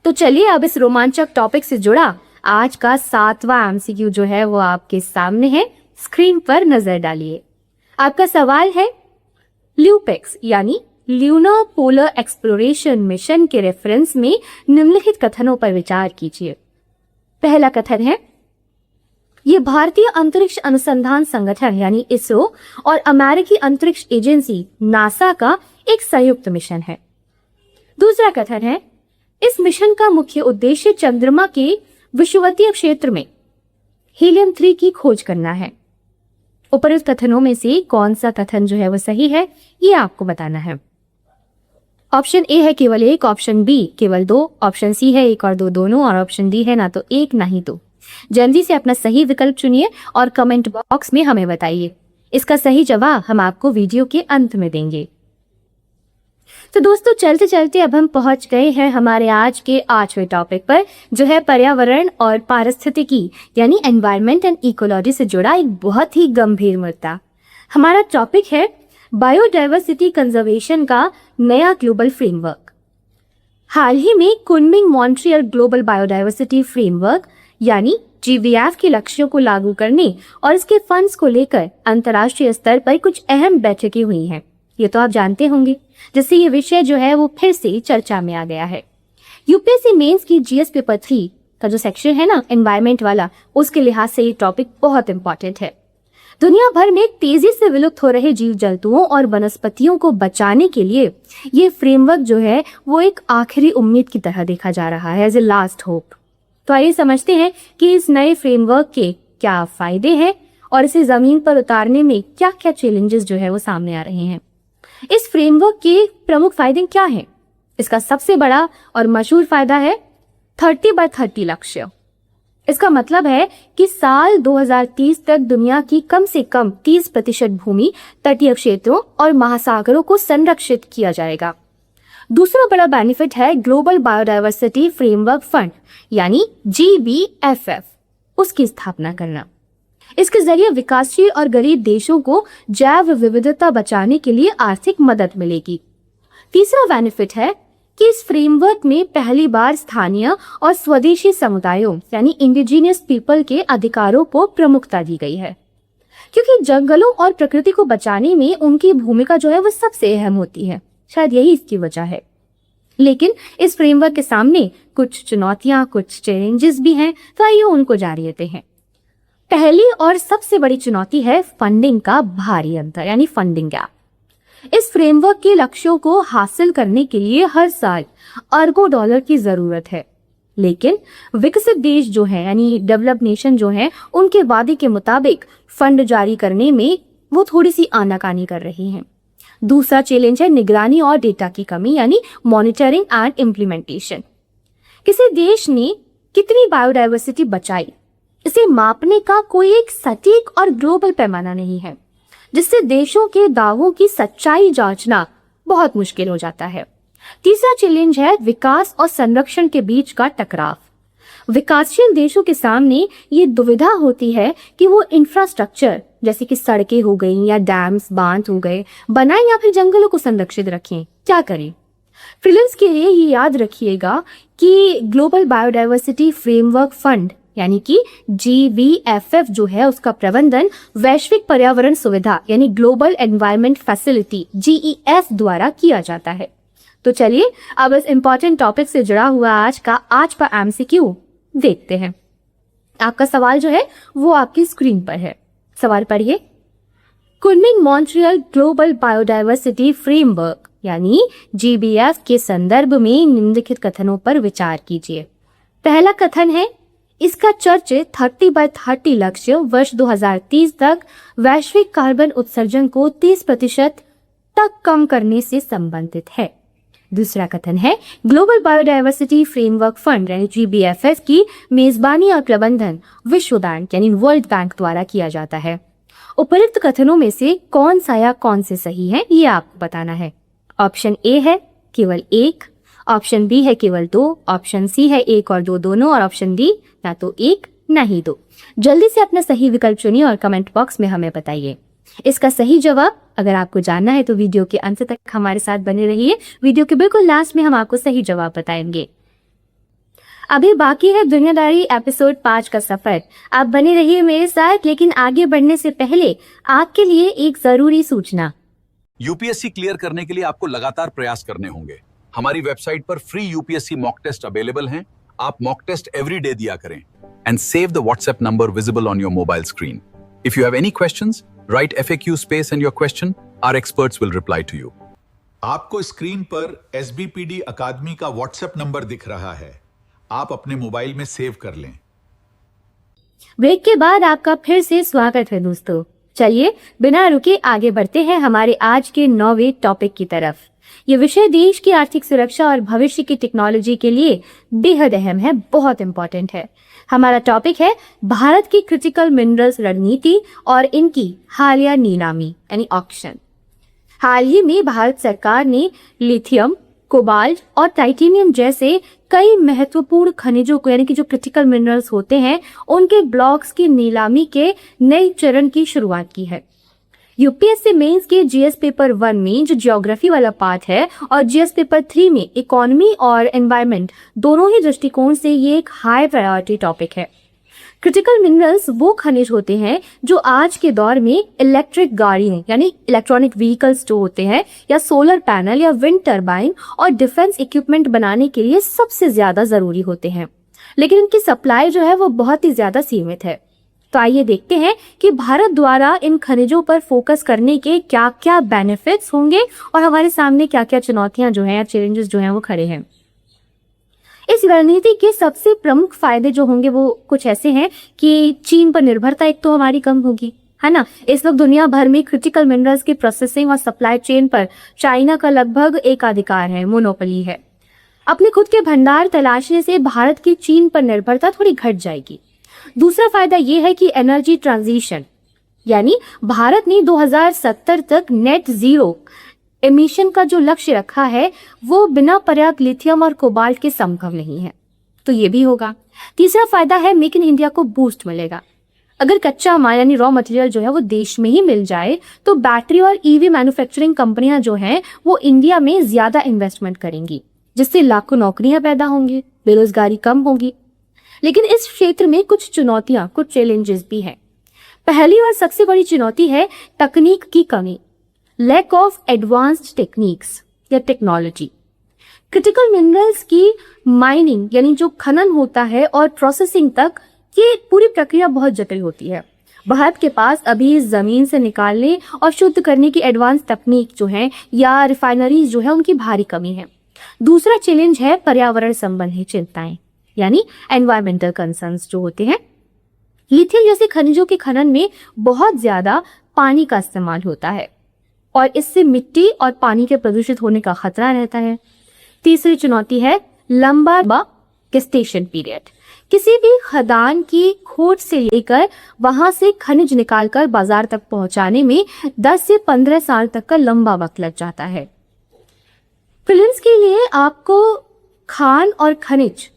तो चलिए अब इस रोमांचक टॉपिक से जुड़ा आज का 7वां एमसीक्यू जो है वो आपके सामने है, स्क्रीन पर नजर डालिए। आपका सवाल है ल्यूपेक्स यानी ल्यूनो पोलर एक्सप्लोरेशन मिशन के रेफरेंस में निम्नलिखित कथनों पर विचार कीजिए। पहला कथन है, ये भारतीय अंतरिक्ष अनुसंधान संगठन यानी इसरो और अमेरिकी अंतरिक्ष एजेंसी नासा का एक संयुक्त मिशन है। दूसरा कथन है, इस मिशन का मुख्य उद्देश्य चंद्रमा के विषुवतीय क्षेत्र में हीलियम 3 की खोज करना है। उपरोक्त कथनों में से कौन सा कथन जो है वो सही है, ये आपको बताना है। ऑप्शन ए है केवल एक, ऑप्शन बी केवल दो, ऑप्शन सी है एक और दो दोनों, और ऑप्शन डी है ना तो एक ना ही दो। जल्दी से अपना सही विकल्प चुनिए और कमेंट बॉक्स में हमें बताइए। इसका सही जवाब हम आपको वीडियो के अंत में देंगे। तो दोस्तों चलते चलते अब हम पहुंच गए हैं हमारे आज के 8वें टॉपिक पर, जो है पर्यावरण और पारिस्थितिकी यानी एनवायरनमेंट एंड इकोलॉजी से जुड़ा एक बहुत ही गंभीर मुद्दा। हमारा टॉपिक है बायोडायवर्सिटी कंजर्वेशन का नया ग्लोबल फ्रेमवर्क। हाल ही में Kunming Montreal global biodiversity framework यानी GBF के लक्ष्यों को लागू करने और इसके फंड्स को लेकर अंतर्राष्ट्रीय स्तर पर कुछ अहम बैठकें हुई हैं। ये तो आप जानते होंगे, जिससे ये विषय जो है वो फिर से चर्चा में आ गया है। यूपीएससी मेंस की जीएस पेपर 3 का जो सेक्शन है ना, एनवायरमेंट वाला, उसके लिहाज से ये टॉपिक बहुत इंपॉर्टेंट है। दुनिया भर में तेजी से विलुप्त हो रहे जीव जंतुओं और वनस्पतियों को बचाने के लिए ये फ्रेमवर्क जो है वो एक आखिरी उम्मीद की तरह देखा जा रहा है, एज ए लास्ट होप। तो आइए समझते हैं कि इस नए फ्रेमवर्क के क्या फायदे हैं और इसे जमीन पर उतारने में क्या क्या चैलेंजेस जो है वो सामने आ रहे हैं। इस फ्रेमवर्क के प्रमुख फायदे क्या हैं? इसका सबसे बड़ा और मशहूर फायदा है 30x30 लक्ष्य। इसका मतलब है कि साल 2030 तक दुनिया की कम से कम 30% भूमि, तटीय क्षेत्रों और महासागरों को संरक्षित किया जाएगा। दूसरा बड़ा बेनिफिट है ग्लोबल बायोडायवर्सिटी फ्रेमवर्क फंड यानी GBFF, उसकी स्थापना करना। इसके जरिए विकासशील और गरीब देशों को जैव विविधता बचाने के लिए आर्थिक मदद मिलेगी। तीसरा बेनिफिट है कि इस फ्रेमवर्क में पहली बार स्थानीय और स्वदेशी समुदायों यानी इंडिजिनियस पीपल के अधिकारों को प्रमुखता दी गई है, क्योंकि जंगलों और प्रकृति को बचाने में उनकी भूमिका जो है वो सबसे अहम होती है। शायद यही इसकी वजह है। लेकिन इस फ्रेमवर्क के सामने कुछ चुनौतियां, कुछ चैलेंजेस भी हैं, तो आइए उनको जान लेते हैं। पहली और सबसे बड़ी चुनौती है फंडिंग का भारी अंतर यानी फंडिंग गैप। इस फ्रेमवर्क के लक्ष्यों को हासिल करने के लिए हर साल अरबों डॉलर की जरूरत है, लेकिन विकसित देश जो है यानी डेवलप्ड नेशन जो है, उनके वादे के मुताबिक फंड जारी करने में वो थोड़ी सी आनाकानी कर रही हैं। दूसरा चैलेंज है निगरानी और डेटा की कमी यानी मॉनिटरिंग एंड इम्प्लीमेंटेशन। किसी देश ने कितनी बायोडायवर्सिटी बचाई, इसे मापने का कोई एक सटीक और ग्लोबल पैमाना नहीं है, जिससे देशों के दावों की सच्चाई जांचना बहुत मुश्किल हो जाता है। तीसरा चैलेंज है विकास और संरक्षण के बीच का टकराव। विकासशील देशों के सामने ये दुविधा होती है कि वो इंफ्रास्ट्रक्चर जैसे कि सड़कें हो गई या डैम्स, बांध हो गए, बनाएं या फिर जंगलों को संरक्षित रखें, क्या करें। प्रीलिम्स के लिए ये याद रखिएगा कि ग्लोबल बायोडायवर्सिटी फ्रेमवर्क फंड यानी कि GBFF जो है उसका प्रबंधन वैश्विक पर्यावरण सुविधा यानी ग्लोबल एनवायरनमेंट फैसिलिटी GEF द्वारा किया जाता है। तो चलिए अब इस इंपॉर्टेंट टॉपिक से जुड़ा हुआ आज का MCQ देखते हैं। आपका सवाल जो है वो आपकी स्क्रीन पर है। सवाल पढ़िए। Kunming Montreal global biodiversity framework यानी GBF के संदर्भ में निम्नलिखित कथनों पर विचार कीजिए। पहला कथन है, इसका चर्चित 30x30 लक्ष्य वर्ष 2030 तक वैश्विक कार्बन उत्सर्जन को 30% तक कम करने से संबंधित है। दूसरा कथन है, ग्लोबल बायोडायवर्सिटी फ्रेमवर्क फंड यानी GBFF की मेजबानी और प्रबंधन विश्व बैंक यानी वर्ल्ड बैंक द्वारा किया जाता है। उपरोक्त कथनों में से कौन सा या कौन से सही है ये आपको बताना है। ऑप्शन ए है केवल 1, ऑप्शन बी है केवल 2, ऑप्शन सी है 1 और 2 दोनों, और ऑप्शन डी ना तो 1 ना ही 2। जल्दी से अपना सही विकल्प चुनिए और कमेंट बॉक्स में हमें बताइए। इसका सही जवाब अगर आपको जानना है तो वीडियो के अंत तक हमारे साथ बने रहिए। वीडियो के बिल्कुल लास्ट में हम आपको सही जवाब बताएंगे। अभी बाकी है दुनियादारी एपिसोड 5 का सफर। आप बने रहिए मेरे साथ, लेकिन आगे बढ़ने से पहले आपके लिए एक जरूरी सूचना। यूपीएससी क्लियर करने के लिए आपको लगातार प्रयास करने होंगे। हमारी वेबसाइट पर free UPSC mock test available हैं। आप मॉक टेस्ट एवरी डे दिया करें and save the WhatsApp number visible on your mobile screen. If you have any questions, write FAQ space and your question, our experts will reply to you. आपको screen पर SBPD academy का WhatsApp number दिख रहा है, आप अपने mobile में save कर लें। ब्रेक के बाद आपका फिर से स्वागत है दोस्तों। चलिए बिना रुके आगे बढ़ते हैं हमारे आज के 9वें टॉपिक की तरफ। ये विषय देश की आर्थिक सुरक्षा और भविष्य की टेक्नोलॉजी के लिए बेहद अहम है, बहुत इंपॉर्टेंट है। हमारा टॉपिक है भारत की क्रिटिकल मिनरल्स रणनीति और इनकी हालिया नीलामी यानी ऑक्शन। हाल ही में भारत सरकार ने लिथियम, कोबाल्ट और टाइटेनियम जैसे कई महत्वपूर्ण खनिजों को यानी कि जो क्रिटिकल मिनरल्स होते हैं उनके ब्लॉक्स की नीलामी के नए चरण की शुरुआत की है। यूपीएससी मेंस के जीएस पेपर 1 में जो ज्योग्राफी वाला पार्ट है और जीएस पेपर 3 में इकोनॉमी और एनवायरनमेंट, दोनों ही दृष्टिकोण से ये एक हाई प्रायोरिटी टॉपिक है। क्रिटिकल मिनरल्स वो खनिज होते हैं जो आज के दौर में इलेक्ट्रिक गाड़ियां यानी इलेक्ट्रॉनिक व्हीकल्स जो होते हैं, या सोलर पैनल या विंड टर्बाइन और डिफेंस इक्विपमेंट बनाने के लिए सबसे ज्यादा जरूरी होते हैं, लेकिन इनकी सप्लाई जो है वो बहुत ही ज्यादा सीमित है। तो आइए देखते हैं कि भारत द्वारा इन खनिजों पर फोकस करने के क्या क्या बेनिफिट्स होंगे और हमारे सामने क्या क्या चुनौतियां जो हैं या चैलेंजेस जो हैं वो खड़े हैं। इस रणनीति के सबसे प्रमुख फायदे जो होंगे वो कुछ ऐसे हैं कि चीन पर निर्भरता एक तो हमारी कम होगी, है ना। इस वक्त दुनिया भर में क्रिटिकल मिनरल्स की प्रोसेसिंग और सप्लाई चेन पर चाइना का लगभग एकाधिकार है, मोनोपोली है। अपने खुद के भंडार तलाशने से भारत की चीन पर निर्भरता थोड़ी घट जाएगी। दूसरा फायदा ये है कि एनर्जी ट्रांजिशन, यानी भारत ने 2070 तक नेट जीरो एमिशन का जो लक्ष्य रखा है वो बिना पर्याप्त लिथियम और कोबाल्ट के संभव नहीं है, तो ये भी होगा। तीसरा फायदा है मेक इन इंडिया को बूस्ट मिलेगा। अगर कच्चा माल यानी रॉ मटेरियल जो है वो देश में ही मिल जाए तो बैटरी और ईवी मैन्युफैक्चरिंग कंपनियां जो हैं वो इंडिया में ज्यादा इन्वेस्टमेंट करेंगी, जिससे लाखों नौकरियां पैदा होंगी, बेरोजगारी कम होगी। लेकिन इस क्षेत्र में कुछ चुनौतियां, कुछ चैलेंजेस भी हैं। पहली और सबसे बड़ी चुनौती है तकनीक की कमी, लैक ऑफ एडवांस्ड टेक्निक्स या टेक्नोलॉजी। क्रिटिकल मिनरल्स की माइनिंग यानी जो खनन होता है और प्रोसेसिंग तक, ये पूरी प्रक्रिया बहुत जटिल होती है। भारत के पास अभी जमीन से निकालने और शुद्ध करने की एडवांस तकनीक जो है या रिफाइनरीज जो है उनकी भारी कमी है। दूसरा चैलेंज है पर्यावरण संबंधी चिंताएं, यानी एनवायरमेंटल कंसर्न्स जो होते हैं। लिथियम जैसे खनिजों के खनन में बहुत ज्यादा पानी का इस्तेमाल होता है और इससे मिट्टी और पानी के प्रदूषित होने का खतरा रहता है। तीसरी चुनौती है लंबा गेस्टेशन पीरियड। किसी भी खदान की खोज से लेकर वहां से खनिज निकालकर बाजार तक पहुंचाने में 10 से 15 साल तक का लंबा वक्त लग जाता है। प्रीलिम्स के लिए आपको खान और खनिज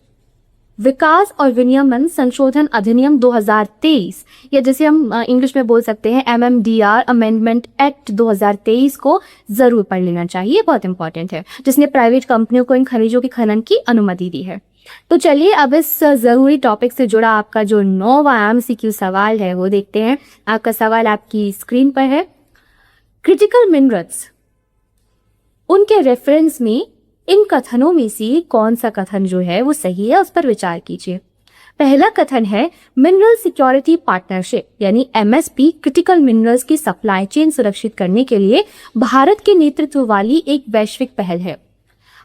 विकास और विनियमन संशोधन अधिनियम 2023 या जिसे हम इंग्लिश में बोल सकते हैं MMDR अमेंडमेंट एक्ट 2023 को जरूर पढ़ लेना चाहिए, बहुत इंपॉर्टेंट है, जिसने प्राइवेट कंपनियों को इन खनिजों के खनन की अनुमति दी है। तो चलिए अब इस जरूरी टॉपिक से जुड़ा आपका जो 9वां MCQ सवाल है वो देखते हैं। आपका सवाल आपकी स्क्रीन पर है। क्रिटिकल मिनरल्स, उनके रेफरेंस में इन कथनों में से कौन सा कथन जो है वो सही है, उस पर विचार कीजिए। पहला कथन है मिनरल सिक्योरिटी पार्टनरशिप यानी MSP क्रिटिकल मिनरल्स की सप्लाई चेन सुरक्षित करने के लिए भारत के नेतृत्व वाली एक वैश्विक पहल है।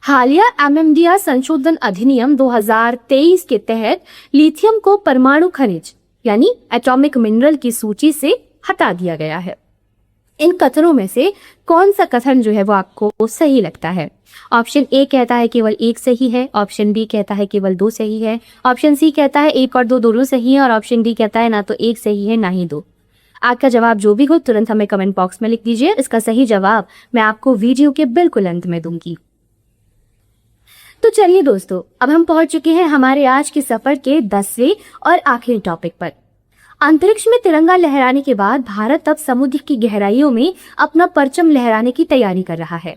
हालिया MMDR संशोधन अधिनियम 2023 के तहत लिथियम को परमाणु खनिज यानी एटॉमिक मिनरल की सूची से हटा दिया गया है। इन कथनों में से कौन सा कथन जो है वो आपको सही लगता है? ऑप्शन ए कहता है केवल एक सही है, ऑप्शन बी कहता है केवल 2 सही है, ऑप्शन सी कहता है 1 और 2 दोनों सही है और ऑप्शन डी कहता है ना तो 1 सही है ना ही 2। आपका जवाब जो भी हो तुरंत हमें कमेंट बॉक्स में लिख दीजिए। इसका सही जवाब मैं आपको वीडियो के बिल्कुल अंत में दूंगी। तो चलिए दोस्तों, अब हम पहुंच चुके हैं हमारे आज के सफर के 10वें और आखिरी टॉपिक पर। अंतरिक्ष में तिरंगा लहराने के बाद भारत अब समुद्र की गहराइयों में अपना परचम लहराने की तैयारी कर रहा है।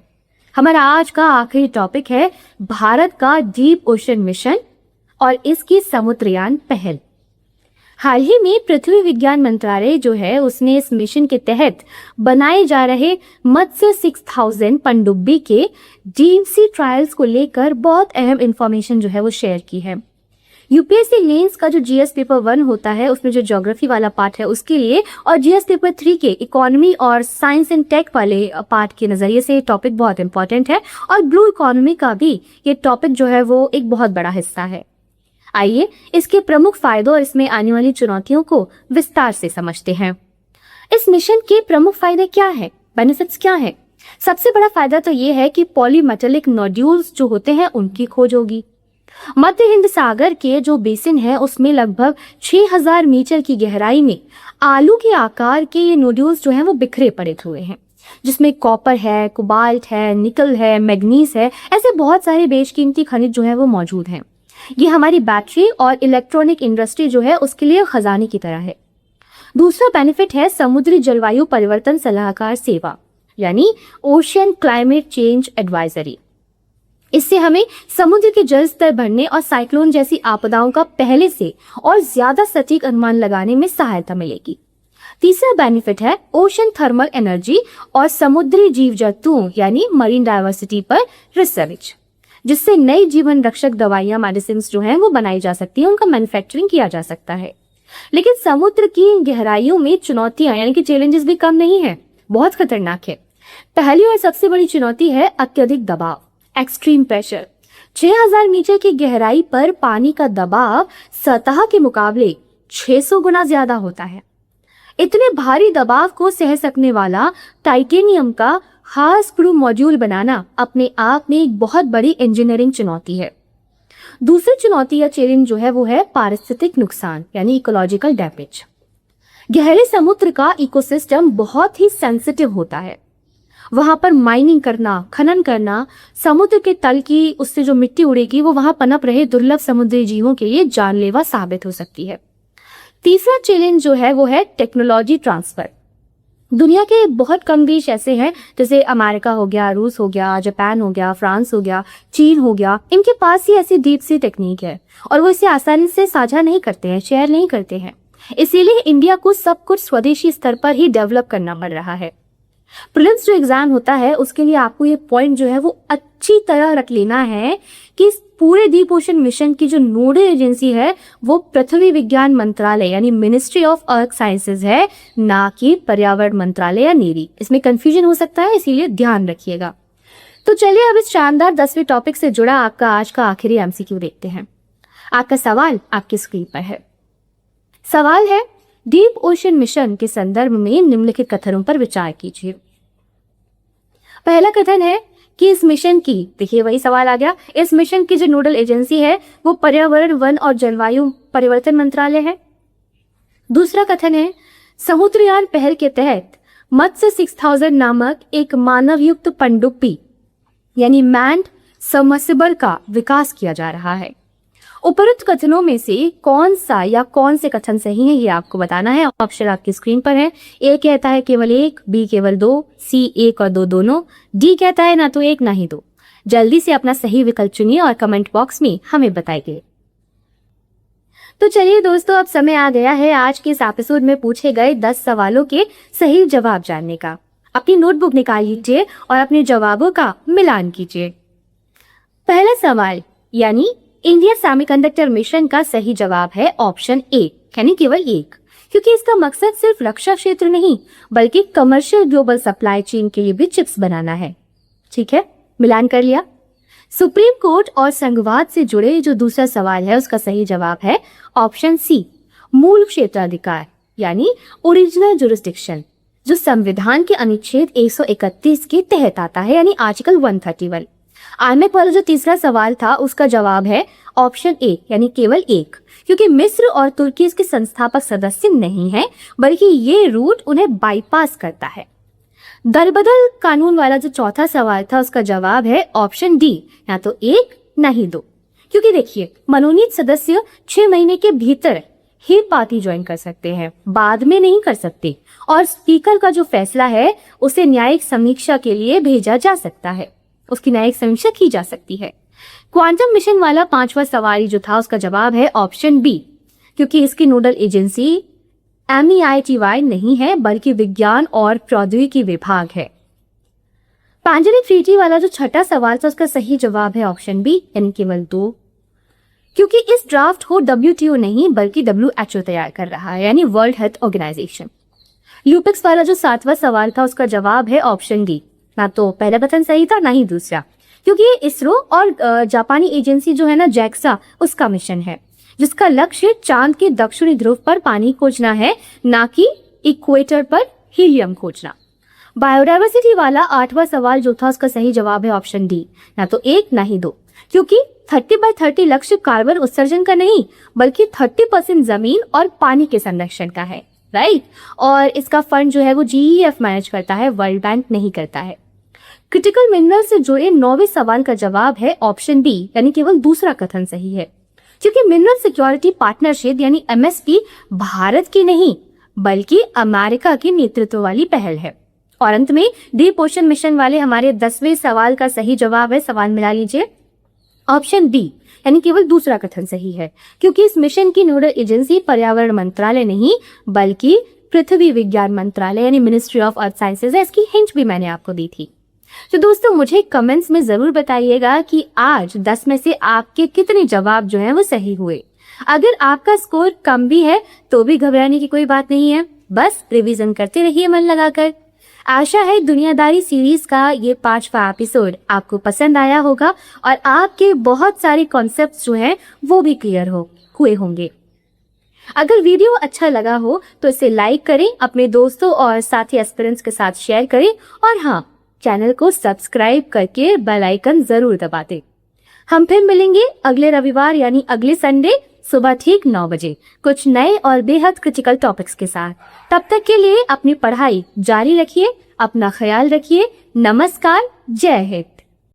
हमारा आज का आखिरी टॉपिक है भारत का डीप ओशन मिशन और इसकी समुद्रयान पहल। हाल ही में पृथ्वी विज्ञान मंत्रालय जो है उसने इस मिशन के तहत बनाए जा रहे मत्स्य 6000 पनडुब्बी के डीप-सी ट्रायल्स को लेकर बहुत अहम इंफॉर्मेशन जो है वो शेयर की है। यूपीएससी मेंस का जो जीएस पेपर 1 होता है उसमें जो ज्योग्राफी वाला पार्ट है उसके लिए और जीएस पेपर 3 के इकोनॉमी और साइंस एंड टेक वाले पार्ट के नजरिए से ये टॉपिक बहुत इंपॉर्टेंट है और ब्लू इकोनॉमी का भी ये टॉपिक जो है वो एक बहुत बड़ा हिस्सा है। आइए इसके प्रमुख फायदों और इसमें आने वाली चुनौतियों को विस्तार से समझते हैं। इस मिशन के प्रमुख फायदे क्या है, बेनिफिट्स क्या है? सबसे बड़ा फायदा तो ये है कि पॉलीमेटेलिक नोड्यूल्स जो होते हैं उनकी खोज होगी। मध्य हिंद सागर के जो बेसिन है उसमें लगभग 6000 मीटर की गहराई में आलू के आकार के ये नोड्यूल्स जो हैं वो बिखरे पड़े हुए हैं, जिसमें कॉपर है, कोबाल्ट है, निकल है, मैग्नीज है, ऐसे बहुत सारे बेशकीमती खनिज जो है वो मौजूद हैं। ये हमारी बैटरी और इलेक्ट्रॉनिक इंडस्ट्री जो है उसके लिए खजाने की तरह है। दूसरा बेनिफिट है समुद्री जलवायु परिवर्तन सलाहकार सेवा यानी ओशियन क्लाइमेट चेंज एडवाइजरी। इससे हमें समुद्र के जल स्तर बढ़ने और साइक्लोन जैसी आपदाओं का पहले से और ज्यादा सटीक अनुमान लगाने में सहायता मिलेगी। तीसरा बेनिफिट है ओशन थर्मल एनर्जी और समुद्री जीव जंतुओं यानी मरीन डाइवर्सिटी पर रिसर्च, जिससे नई जीवन रक्षक दवाइयां मेडिसिन जो हैं वो बनाई जा सकती है, उनका मैन्युफैक्चरिंग किया जा सकता है। लेकिन समुद्र की गहराइयों में चुनौतियां यानी कि चैलेंजेस भी कम नहीं है, बहुत खतरनाक है। पहली और सबसे बड़ी चुनौती है अत्यधिक दबाव, एक्सट्रीम प्रेशर। 6000 मीटर की गहराई पर पानी का दबाव सतह के मुकाबले 600 गुना ज्यादा होता है। इतने भारी दबाव को सह सकने वाला टाइटेनियम का खास क्रू मॉड्यूल बनाना अपने आप में एक बहुत बड़ी इंजीनियरिंग चुनौती है। दूसरी चुनौती या चैलेंज जो है वो है पारिस्थितिक नुकसान यानी इकोलॉजिकल डैमेज। गहरे समुद्र का इकोसिस्टम बहुत ही सेंसिटिव होता है। वहां पर माइनिंग करना, खनन करना, समुद्र के तल की उससे जो मिट्टी उड़ेगी वो वहां पनप रहे दुर्लभ समुद्री जीवों के लिए जानलेवा साबित हो सकती है। तीसरा चैलेंज जो है वो है टेक्नोलॉजी ट्रांसफर। दुनिया के बहुत कम देश ऐसे हैं जैसे अमेरिका हो गया, रूस हो गया, जापान हो गया, फ्रांस हो गया, चीन हो गया, इनके पास ही ऐसी डीप सी टेक्निक है और वो इसे आसानी से साझा नहीं करते हैं, शेयर नहीं करते हैं। इसीलिए इंडिया को सब कुछ स्वदेशी स्तर पर ही डेवलप करना पड़ रहा है। प्रीलिम्स जो एग्जाम होता है उसके लिए आपको ये पॉइंट जो है वो अच्छी तरह रख लेना है कि पूरे डीप ओशन मिशन की जो नोडल एजेंसी है वो पृथ्वी विज्ञान मंत्रालय यानी मिनिस्ट्री ऑफ अर्थ साइंसेज है, ना कि पर्यावरण मंत्रालय या नेरी। इसमें कंफ्यूजन हो सकता है, इसीलिए ध्यान रखिएगा। तो चलिए अब इस शानदार 10वें टॉपिक से जुड़ा आपका आज का आखिरी एमसीक्यू देखते हैं। आपका सवाल आपकी स्क्रीन पर है। सवाल है, डीप ओशन मिशन के संदर्भ में निम्नलिखित कथनों पर विचार कीजिए। पहला कथन है कि इस मिशन की, देखिए वही सवाल आ गया, इस मिशन की जो नोडल एजेंसी है वो पर्यावरण, वन और जलवायु परिवर्तन मंत्रालय है। दूसरा कथन है, समुद्रयान पहल के तहत मत्स्य 6000 नामक एक मानवयुक्त पनडुब्बी यानी मैन्ड सबमर्सिबल का विकास किया जा रहा है। उपरोक्त कथनों में से कौन सा या कौन से कथन सही है ये आपको बताना है। ऑप्शन आपकी स्क्रीन पर है। ए कहता है केवल 1, बी केवल 2, सी 1 और 2 दोनों, डी कहता है ना तो 1 ना ही 2। जल्दी से अपना सही विकल्प चुनिए और कमेंट बॉक्स में हमें बताइए। तो चलिए दोस्तों, अब समय आ गया है आज के इस एपिसोड में पूछे गए 10 सवालों के सही जवाब जानने का। अपनी नोटबुक निकाल लीजिए और अपने जवाबों का मिलान कीजिए। पहला सवाल यानी इंडिया सेमीकंडक्टर मिशन का सही जवाब है ऑप्शन ए यानी केवल 1, क्योंकि इसका मकसद सिर्फ रक्षा क्षेत्र नहीं बल्कि कमर्शियल ग्लोबल सप्लाई चेन के लिए भी चिप्स बनाना है। ठीक है, मिलान कर लिया। सुप्रीम कोर्ट और संघवाद से जुड़े जो दूसरा सवाल है उसका सही जवाब है ऑप्शन सी, मूल क्षेत्राधिकार यानी ओरिजिनल जुरिस्डिक्शन, जो संविधान के अनुच्छेद 131 के तहत आता है यानी आर्टिकल 131। आर्मेक वाला जो तीसरा सवाल था उसका जवाब है ऑप्शन ए यानी केवल 1, क्योंकि मिस्र और तुर्की इसके संस्थापक सदस्य नहीं है बल्कि ये रूट उन्हें बाईपास करता है। दलबदल कानून वाला जो चौथा सवाल था उसका जवाब है ऑप्शन डी, ना तो 1 ना ही 2, क्योंकि देखिए मनोनीत सदस्य 6 महीने के भीतर ही पार्टी ज्वाइन कर सकते हैं, बाद में नहीं कर सकते, और स्पीकर का जो फैसला है उसे न्यायिक समीक्षा के लिए भेजा जा सकता है, उसकी न्यायिक समीक्षा की जा सकती है। क्वांटम मिशन वाला 5वां सवाल जो था उसका जवाब है ऑप्शन बी, क्योंकि इसकी नोडल एजेंसी MEITY नहीं है बल्कि विज्ञान और प्रौद्योगिकी विभाग है। पांजरी ट्रीटी वाला जो छठा सवाल था उसका सही जवाब है ऑप्शन बी यानी केवल 2, क्योंकि इस ड्राफ्ट को WTO नहीं बल्कि WHO तैयार कर रहा है यानी वर्ल्ड हेल्थ ऑर्गेनाइजेशन। ल्यूपिक्स वाला जो 7वां सवाल था उसका जवाब है ऑप्शन डी, ना तो पहला कथन सही था ना ही दूसरा, क्योंकि ये इसरो और जापानी एजेंसी जो है ना JAXA उसका मिशन है जिसका लक्ष्य चांद के दक्षिणी ध्रुव पर पानी खोजना है, ना कि इक्वेटर पर हीलियम खोजना। बायोडाइवर्सिटी वाला 8वां सवाल जो था उसका सही जवाब है ऑप्शन डी, ना तो 1 ना ही 2, क्योंकि 30/30 लक्ष्य कार्बन उत्सर्जन का नहीं बल्कि 30% जमीन और पानी के संरक्षण का है, राइट। और इसका फंड जो है वो GEF मैनेज करता है, वर्ल्ड बैंक नहीं करता है। क्रिटिकल मिनरल से जुड़े 9वें सवाल का जवाब है ऑप्शन बी यानी केवल दूसरा कथन सही है, क्योंकि मिनरल सिक्योरिटी पार्टनरशिप यानी MSP भारत की नहीं बल्कि अमेरिका की नेतृत्व वाली पहल है। और अंत में डीप ओशन मिशन वाले हमारे 10वें सवाल का सही जवाब है, सवाल मिला लीजिए, ऑप्शन बी यानी केवल दूसरा कथन सही है, क्योंकि इस मिशन की नोडल एजेंसी पर्यावरण मंत्रालय नहीं बल्कि पृथ्वी विज्ञान मंत्रालय यानी मिनिस्ट्री ऑफ अर्थ साइंसेज है। इसकी हिंट भी मैंने आपको दी थी। तो दोस्तों मुझे कमेंट्स में जरूर बताइएगा कि आज 10 में से आपके कितने जवाब जो हैं वो सही हुए। अगर आपका स्कोर कम भी है तो भी घबराने की कोई बात नहीं है, बस रिवीजन करते रहिए मन लगाकर। आशा है दुनियादारी सीरीज का ये 5वां एपिसोड आपको पसंद आया होगा और आपके बहुत सारे कॉन्सेप्ट्स जो हैं वो भी क्लियर हुए होंगे। अगर वीडियो अच्छा लगा हो तो इसे लाइक करें, अपने दोस्तों और साथी एस्पिरेंट्स के साथ शेयर करें और हाँ, चैनल को सब्सक्राइब करके बेल आइकन जरूर दबा दें। हम फिर मिलेंगे अगले रविवार यानी अगले संडे सुबह ठीक 9 बजे कुछ नए और बेहद क्रिटिकल टॉपिक्स के साथ। तब तक के लिए अपनी पढ़ाई जारी रखिए, अपना ख्याल रखिए। नमस्कार, जय हिंद।